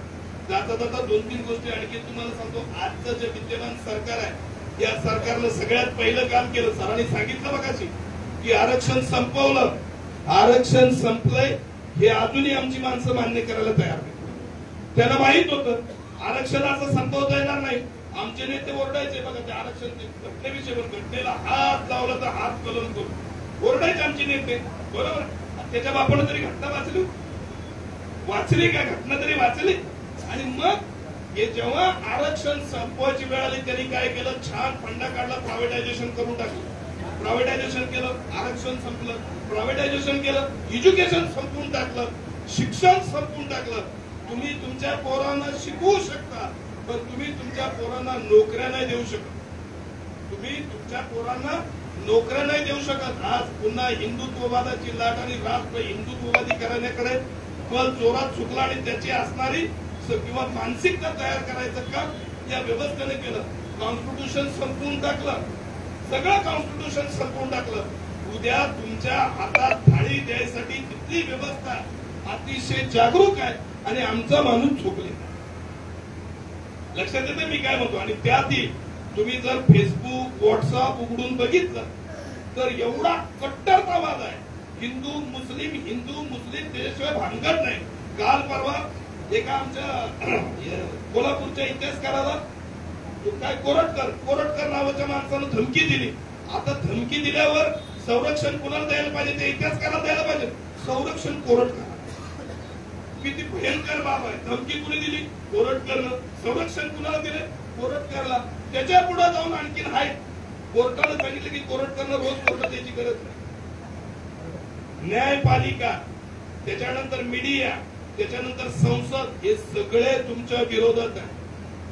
जाता जाता 2-3 गोष्टी आणखी तुम्हाला सांगतो. आजचं जे विद्यमान सरकार आहे, या सरकारनं सगळ्यात पहिलं काम केलं, सरांनी सांगितलं बघाची, की आरक्षण संपवलं. आरक्षण संपलंय हे अजूनही आमची माणसं मान्य करायला तयार नाही. त्यांना माहित होतं आरक्षण असं संपवता येणार नाही. आमचे नेते ओरडायचे बघा त्या आरक्षण घटनेविषयी, घटनेला हात लावला तर हात कलम करून ओरडायचे आमचे नेते. बरोबर. त्याच्या बापानं तरी घटना वाचली का, घटना तरी वाचली. आणि मग हे जेव्हा आरक्षण संपवायची वेळ आली, त्यांनी काय केलं, छान फंडा काढला, प्रायव्हेटायझेशन करून टाकलं. प्रायव्हेटायझेशन केलं, आरक्षण संपलं. प्रायव्हेटायझेशन केलं, एज्युकेशन संपवून टाकलं, शिक्षण संपवून टाकलं. तुम्ही तुमच्या पोरांना शिकवू शकता, पण तुम्ही तुमच्या पोरांना नोकऱ्या नाही देऊ शकत. तुम्ही तुमच्या पोरांना नोकऱ्या नाही देऊ शकत. आज पुन्हा हिंदुत्ववादाची लाट आणि राष्ट्र हिंदुत्ववादी करण्याकडे कल जोरात चुकला आणि त्याची असणारी किंवा मानसिकता तयार करायचं काम या व्यवस्थेने केलं. कॉन्स्टिट्यूशन संपवून टाकलं, सगळं कॉन्स्टिट्यूशन संपवून टाकलं. उद्या तुमच्या हातात थाळी द्यायसाठी तिथली व्यवस्था अतिशय जागरूक आहे आणि आमचा माणूस झोपले. लक्षात येते मी काय म्हणतो. आणि त्यातही तुम्ही जर फेसबुक, व्हॉट्सअप उघडून बघितलं तर एवढा कट्टरतावाद आहे. हिंदू मुस्लिम त्याच्याशिवाय भानगड नाही. काल परवा एका आमच्या कोल्हापूरच्या इतिहासकाराला काय कोरटकर नावाच्या माणसानं धमकी दिली. आता धमकी दिल्यावर संरक्षण कुणाला द्यायला पाहिजे? ते इतिहासकाराला द्यायला पाहिजे. संरक्षण कोरटकर. किती भयंकर बाब आहे. धमकी कुणी दिली? कोरटकरनं. संरक्षण कुणाला दिले? कोरटकरला. त्याच्या पुढे जाऊन आणखीन आहे कोर्टानं सांगितलं की कोरटकरनं रोज कोर्टात यायची गरज नाही. न्यायपालिका, त्याच्यानंतर मीडिया, त्याच्यानंतर संसद, हे सगळे तुमच्या विरोधात आहे.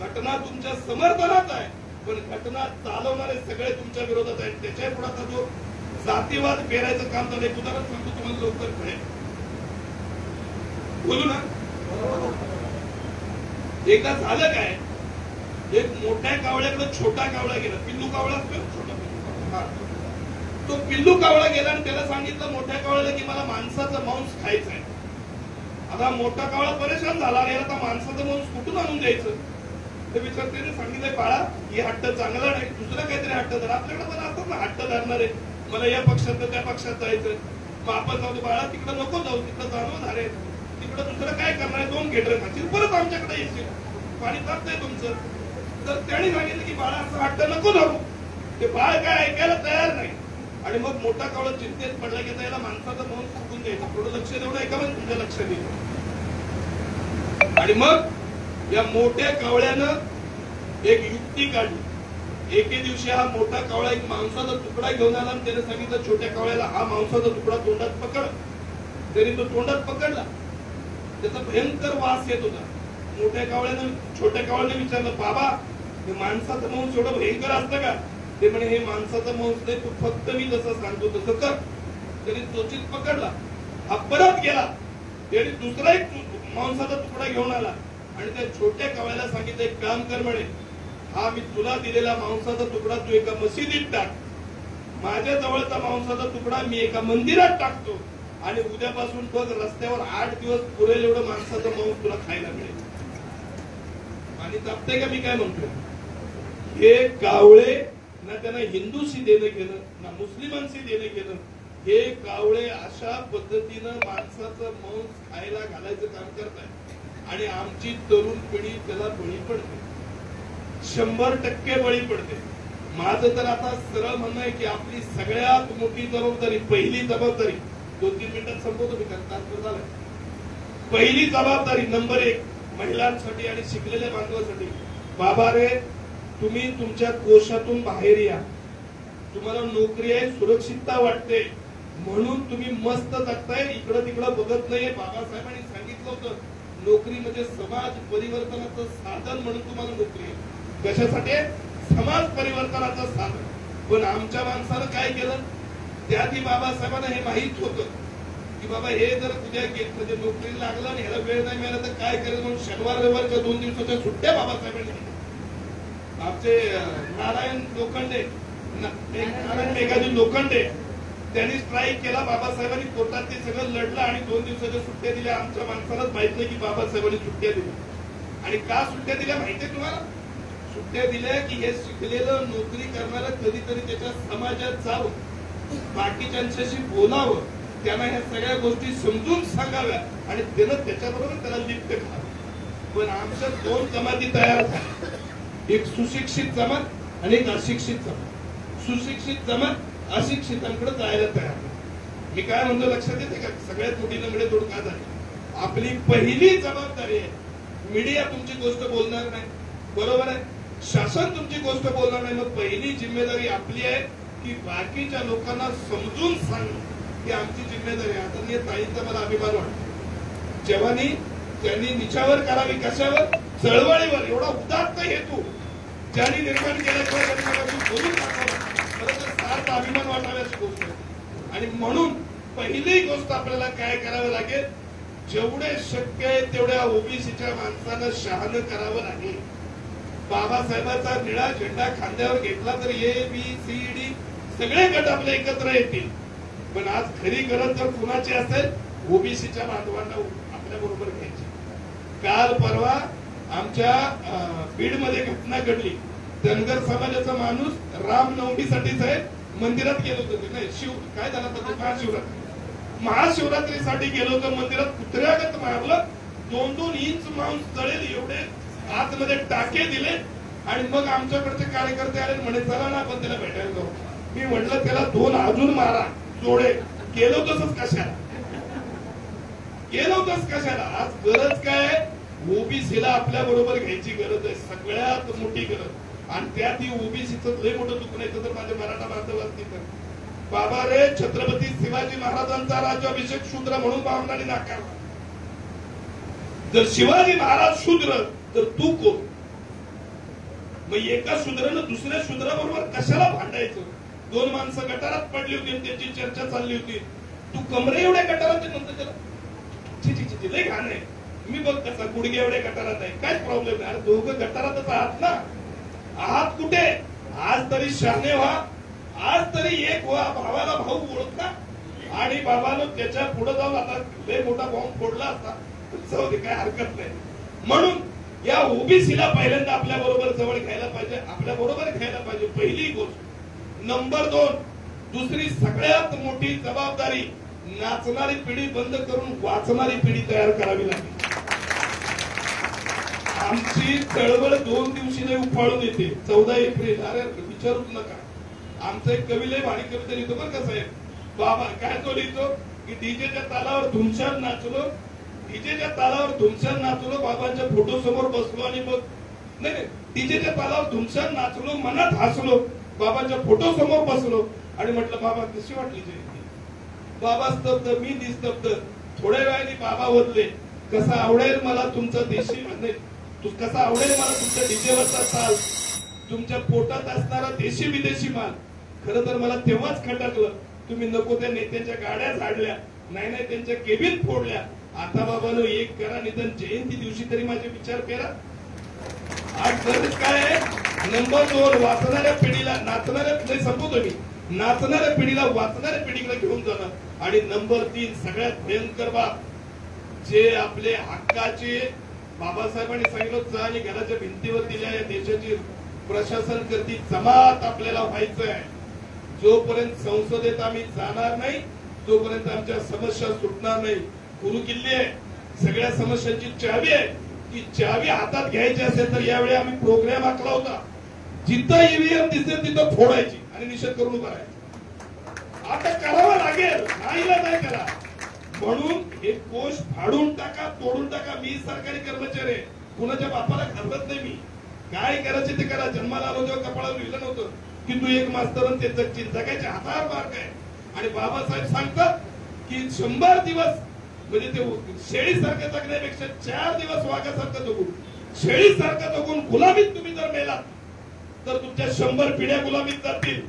घटना तुमच्या समर्थनात आहे, पण घटना चालवणारे सगळे तुमच्या विरोधात आहेत. त्याच्या पुढे आता जो जातीवाद पेरायचं काम झालं, एक उदाहरण सांगतो तुम्हाला लवकर कळेल. बोलू ना. एकदा झालं काय, एक मोठ्या कावळ्याकडे छोटा कावळा गेला. पिल्लू कावळा असतो छोटा पिल्लू. तो पिल्लू कावळा गेला आणि त्याला सांगितलं मोठ्या कावळ्याला की मला माणसाचं मांस खायचं आहे. आता मोठा कावळा परेशान झाला आणि आता माणसाचं मांस कुठून आणून द्यायचं? तर विचारतेने सांगितलंय बाळा, ही हट्ट चांगला नाही, दुसरं काहीतरी हट्ट धर. आपल्याकडे पण असतात ना हट्ट धरणारे, मला या पक्षात त्या पक्षात जायचं. मग आपण जाऊ बाळा तिकडे नको जाऊ, तिकडे जाणवं झाले, तिकडे दुसरं काय करणार, 2 घेटर खातील, परत आमच्याकडे येशील, पाणी तापतंय तुमचं. तर त्याने सांगितलं की बाळा असं हट्ट नको धरू. ते बाळ काय ऐकायला तयार नाही. आणि मग मोठा कावळा चिंतेत पडला की त्याला माणसाचं मन फुकून द्यायचं, थोडं लक्ष देऊ नये का मग तुमच्या लक्ष देईल. आणि मग या मोठ्या कावळ्यानं एक युक्ती काढली. एके दिवशी हा मोठा कावळा एक मांसाचा तुकडा घेऊन आला आणि त्याने सांगितलं छोट्या कावळ्याला हा मांसाचा तुकडा तोंडात पकड. तरी तो तोंडात पकडला. त्याचा भयंकर वास येत होता. मोठ्या कावळ्यानं छोट्या कावळ्याने विचारलं, बाबा हे माणसाचं मांस एवढं भयंकर असतं का? ते म्हणे हे माणसाचं मांस नाही, तू फक्त मी जसं सांगतो तसं कर. त्याने चोचीत पकडला. हा परत गेला. त्याने दुसरा एक मांसाचा तुकडा घेऊन आला आणि त्या छोट्या कावळ्याला सांगितलं एक काम कर म्हणे, हा मी तुला दिलेला मांसाचा तुकडा तू एका मशिदीत टाक. माझ्या जवळचा मांसाचा तुकडा मी एका मंदिरात टाकतो आणि उद्यापासून बघ रस्त्यावर 8 दिवस पुरेल एवढं माणसाचं मांस तुला खायला मिळेल. आणि तापते का मी काय म्हणतो? हे कावळे ना त्यांना हिंदूशी देणं घेणं ना मुस्लिमांशी देणं घेणं. हे कावळे अशा पद्धतीनं माणसाचं मांस खायला घालायचं काम करतात आणि आमची तरुण पिढी त्याला बळी पडते. 100% बळी पडते. माझं तर आता सरळ म्हणणं आहे की आपली सगळ्यात मोठी जबाबदारी, पहिली जबाबदारी, 2-3 मिनिटात संपवतो मी, तात्पर्य झालं. पहिली जबाबदारी नंबर 1 महिलांसाठी आणि शिकलेल्या बांधवांसाठी. बाबा रे, तुम्ही तुमच्या कोशातून बाहेर या. तुम्हाला नोकरी आहे, सुरक्षितता वाटते, म्हणून तुम्ही मस्त जगताय, इकडं तिकडं बघत नाहीये. बाबासाहेबांनी सांगितलं होतं नोकरी म्हणजे समाज परिवर्तनाचं साधन म्हणून तुम्हाला नोकरी आहे. कशासाठी? समाज परिवर्तनाचं साधन. पण आमच्या माणसानं काय केलं? त्याआधी बाबासाहेबांना हे माहित होतं की बाबा हे जर उद्या म्हणजे नोकरी लागलं आणि ह्याला वेळ नाही मिळाला तर काय करेल, म्हणून शनिवार रविवारच्या 2 दिवसाच्या सुट्ट्या बाबासाहेबांनी दिल्या. आमचे नारायण लोखंडे, नारायण मेघाजी लोखंडे, त्यांनी स्ट्राईक केला. बाबासाहेबांनी कोर्टात ते सगळं लढलं आणि 2 दिवसाच्या सुट्ट्या दिल्या. आमच्या माणसालाच माहित नाही की बाबासाहेबांनी सुट्ट्या दिल्या. आणि का सुट्ट्या दिल्या माहितीये तुम्हाला? सुट्ट्या दिल्या की हे शिकलेलं नोकरी करणारं कधीतरी त्याच्या समाजात जावं, बाकीच्यांच्याशी बोलावं, त्यांना ह्या सगळ्या गोष्टी समजून सांगाव्या आणि त्यानं त्याच्याबरोबर त्याला लिप्त करावं. पण आमच्या 2 जमाती तयार झाल्या. एक सुशिक्षित जमात आणि एक अशिक्षित जमात. सुशिक्षित जमात अशिक्षितांकडे जायला तयार. मी काय म्हणतो लक्षात येते का? सगळ्यात मोठी लंगडे तोड का झाली? आपली पहिली जबाबदारी आहे, मीडिया तुमची गोष्ट बोलणार नाही, बरोबर आहे, शासन तुमची गोष्ट बोलणार नाही. मग पहिली जिम्मेदारी आपली आहे की बाकीच्या लोकांना समजून सांगणं ही आमची जिम्मेदारी आहे. आदरणीय ताईंचा मला अभिमान वाटतो. जेव्हानी त्यांनी निचावर करावी, कशावर? चळवळीवर. एवढा उदात्त हेतू ज्यांनी निर्माण केल्याशिवाय त्यांनी बोलून टाकावं, खरं तर सार्थ अभिमान वाटाव्याची गोष्ट आहे. आणि म्हणून पहिली गोष्ट आपल्याला काय करावं लागेल, जेवढे शक्य आहे तेवढ्या ओबीसीच्या माणसानं शहाणं करावं लागेल. बाबासाहेबांचा निळा झेंडा खांद्यावर घेतला तर ABCD सगळे गट आपले एकत्र येतील. पण आज खरी गरज जर कुणाची असेल, ओबीसीच्या बांधवांना आपल्या बरोबर घ्यायची. काल परवा आमच्या बीडमध्ये घटना घडली. धनगर समाजाचा माणूस रामनवमीसाठी साहेब मंदिरात गेलो होतो. नाही काय झालं होतं? महाशिवरात्री. महाशिवरात्रीसाठी गेलो होतो मंदिरात, कुत्र्यागत मारलं 2-2 इंच मांस जळेल एवढे आतमध्ये टाके दिले आणि मग आमच्याकडचे कार्यकर्ते आले म्हणे चला ना आपण त्याला भेटायला जाऊ. मी म्हटलं त्याला 2 अजून मारा जोडे. केलं तसंच कशाला आज गरज काय ओबीसीला आपल्या बरोबर घ्यायची गरज आहे सगळ्यात मोठी गरज. आणि त्यात ही ओबीसीचं लय मोठं दुःख नाही तर माझे मराठा बांधव असतील तर बाबा रे छत्रपती शिवाजी महाराजांचा राज्याभिषेक शूद्र म्हणून बावंडांनी नाकारला. जर शिवाजी महाराज शूद्र तर तू कोण. मग एका शूद्रानं दुसऱ्या शूद्राबरोबर कशाला भांडायचं. 2 माणसं गटारात पडली होती त्याची चर्चा चालली होती. तू कमरे एवढ्या गटारात म्हणतो त्याला लय घाण आहे. मी बघ कसा गुडघे एवढ्या गटारात आहे काय प्रॉब्लेम नाही. दोघं गटारातच आहात ना. आहात कुठे. आज तरी शहाणे व्हा. आज तरी एक व्हा. भावाला भाऊ ओळखा आणि बाबानं त्याच्या पुढे जाऊन आता लय मोठा बॉम्ब फोडला असता जाऊ दे काय हरकत नाही. म्हणून या ओबीसीला पहिल्यांदा आपल्या बरोबर जवळ घ्यायला पाहिजे. आपल्या बरोबर घ्यायला पाहिजे पहिली गोष्ट. नंबर 2 दुसरी सगळ्यात मोठी जबाबदारी नाचणारी पिढी बंद करून वाचणारी पिढी तयार करावी लागेल. आमची चळवळ 2 दिवशी नाही उफाळून येते. 14 एप्रिल अरे विचारूच नका. आमचा एक कवी लय भारी कविता लिहितो बरं का साहेब. बाबा काय तो लिहितो की डीजेच्या तालावर धुमशान नाचलो. डीजेच्या तालावर धुमशान नाचलो बाबांच्या फोटो समोर बसलो आणि मग नाही डीजेच्या तालावर धुमशान नाचलो मनात हसलो बाबांच्या फोटो समोर बसलो आणि म्हटलं बाबा कशी वाटली जयंती. बाबा स्तब्ध मी निस्तब्ध. थोड्या वेळाने बाबा बोलले कसा आवडेल मला तुमचा देशी म्हणजे कसा आवडेल मला तुमच्या डीजेवरचा ताल तुमच्या पोटात असणारा देशी विदेशी माल. खरं तर मला तेव्हाच खटकलं तुम्ही नको त्या नेत्यांच्या गाड्या झाडल्या नाही त्यांच्या केबिन फोडल्या. आता बाबानो एक करा निदान जयंती दिवशी तरी माझे विचार करा. आज गरज काय आहे. नंबर 2 वाचणाऱ्या पिढीला नाचणाऱ्या संपवतो मी नाचणाऱ्या पिढीला वाचणाऱ्या पिढीकडे घेऊन जाणं. आणि नंबर 3 सगळ्यात भयंकर बाब जे आपले हक्काचे बाबासाहेबांनी सांगितलं आणि घराच्या भिंतीवर दिल्या या देशाची प्रशासन करती जमात आपल्याला व्हायचं आहे. जोपर्यंत संसदेत आम्ही जाणार नाही तोपर्यंत आमच्या समस्या सुटणार नाही. गुरु किल्ली आहे. सगळ्या समस्यांची चावी आहे. ती चावी हातात घ्यायची असेल तर यावेळी आम्ही प्रोग्राम आखला होता. जिथं ईव्हीएम दिसेल तिथं फोडायची आणि निषेध करून उभा राहायचं. आता करावं लागेल नाहीला नाही करा. म्हणून हे कोश फाडून टाका तोडून टाका. मी सरकारी कर्मचारी आहे. कुणाच्या बापाला घाबरत नाही. मी काय करायचे ते करा. जन्माला आलो तेव्हा कपाळावर लिहिलं नव्हतं की तू एक मास्तर ते जगची जगायचे हातावर मार्ग आहे. आणि बाबासाहेब सांगतात की 100 दिवस म्हणजे ते शेळीसारखं जगण्यापेक्षा 4 दिवस वाघासारखं जगून शेळीसारखं जगून गुलामीत तुम्ही जर मेलात तर तुमच्या 100 पिढ्या गुलामीत जातील.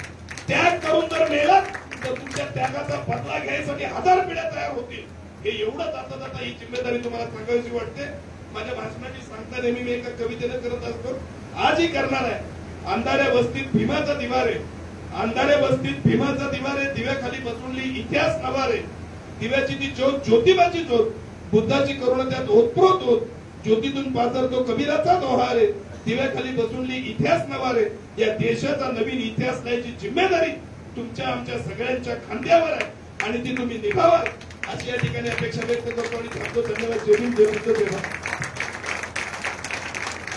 त्याग करून जर मेलात तर तुमच्या त्यागाचा बदला घ्यायसाठी 1000 पिढ्या तयार होतील. हे एवढं जाता ही जिम्मेदारी तुम्हाला सांगायची वाटते. माझ्या भाषणाची सांगता नेहमी मी एका कवितेने करत असतो. आजही करणार आहे. अंधाऱ्या वस्तीत भीमाचा दिवा रे. अंधाऱ्या वस्तीत भीमाचा दिवा रे. दिव्याखाली बसवली इतिहास नवा रे. दिव्याची ती ज्योत ज्योतिबाची ज्योत बुद्धाची करुणा त्यात ओतप्रोत होत. ज्योतीतून पाझरतो कबीराचा दोहा रे. दिव्याखाली बसवली इतिहास नवा रे. या देशाचा नवीन इतिहास लिहायची जिम्मेदारी तुमच्या आमच्या सगळ्यांच्या खांद्यावर आहे आणि ती तुम्ही निभावाल अशी या ठिकाणी अपेक्षा व्यक्त करतो आणि थांबतो. धन्यवाद. जय हिंद जय बुद्ध जय भारत.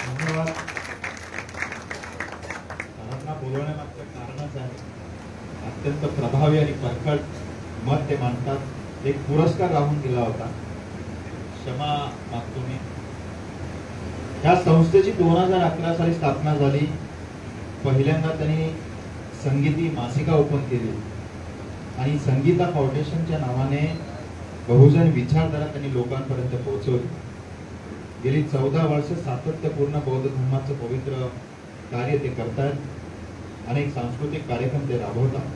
धन्यवाद. सरांना बोलवण्यामागचं कारणच आहे अत्यंत प्रभावी आणि परखड मत ते मांडतात. एक पुरस्कार राहून दिला होता. क्षमा मागतो मी. या संस्थेची 2011 साली स्थापना झाली. पहिल्यांदा त्यांनी संगीती मासिका ओपन केली आणि संगीता फाउंडेशनच्या नावाने बहुजन विचारधारा त्यांनी लोकांपर्यंत पोहोचवली. गेली 14 वर्ष सातत्यपूर्ण बौद्ध धर्माचं पवित्र कार्य ते करतात. अनेक सांस्कृतिक कार्यक्रम ते राबवतात.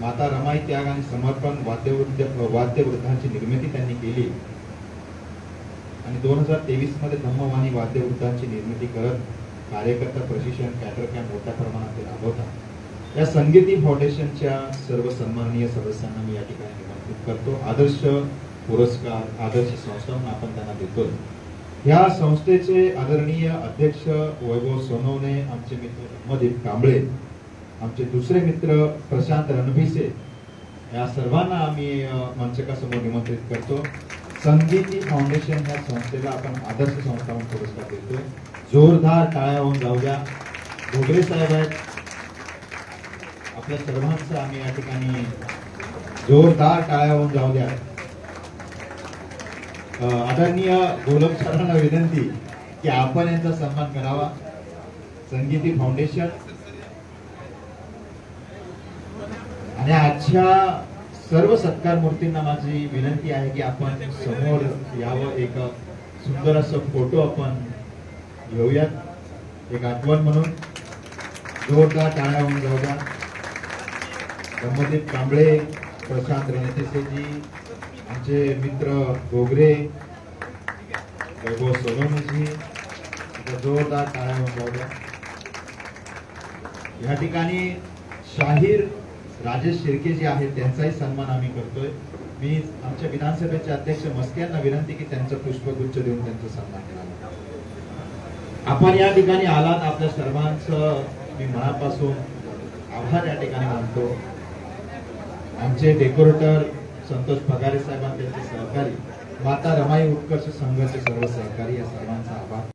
माता रमाई त्याग आणि समर्पण वाद्यवृद्धांची निर्मिती त्यांनी केली आणि 2023 मध्ये धम्मवाणी वाद्यवृद्धांची निर्मिती करत कार्यकर्ता प्रशिक्षण कॅटर कॅम्प मोठ्या प्रमाणात ते राबवतात. या संगीती फाउंडेशनच्या सर्व सन्माननीय सदस्यांना मी या ठिकाणी निमंत्रित करतो. आदर्श पुरस्कार आदर्श संस्था म्हणून आपण त्यांना देतो. या संस्थेचे आदरणीय अध्यक्ष वैभव सोनवणे, आमचे मित्र अहमदीप कांबळे, आमचे दुसरे मित्र प्रशांत रणभिसे, या सर्वांना आम्ही मंचकासमोर निमंत्रित करतो. संगीती फाउंडेशन या संस्थेला आपण आदर्श संस्था म्हणून पुरस्कार देतोय. जोरदार टाळ्या होऊन जाऊ द्या. घोगरे साहेब आहेत, आपल्या सर्वांचं आम्ही या ठिकाणी जोरदार टाळ्या होऊन जाऊ द्या. आदरणीय गोलप सरांना विनंती की आपण यांचा सन्मान करावा. संगीती फाउंडेशन आणि आजच्या सर्व सत्कार मूर्तींना माझी विनंती आहे की आपण समोर यावं. एक सुंदर असं फोटो आपण घेऊयात, एक आठवण म्हणून. जोरदार टाळ्या होऊन जाऊ द्या. संबंधित कांबळे, प्रशांत रणतेसेजी, आमचे मित्र घोगरे, वैभव सोनवणेजी, जोरदार टाळ्या होऊन जाऊ द्या. या ठिकाणी शाहीर राजेश शिर्के जे आहेत त्यांचाही सन्मान आम्ही करतोय. मी आमच्या विधानसभेचे अध्यक्ष मस्के यांना विनंती की त्यांचं पुष्पगुच्छ देऊन त्यांचा सन्मान करावा. आपण या ठिकाणी आलात, आपल्या सर्वांचं मी मनापासून आभार या ठिकाणी मानतो. आमचे डेकोरेटर संतोष पगारे साहेबांचे सहकारी, माता रमाई उत्कर्ष संघाचे सर्व सहकारी, या सर्वांचा आभार.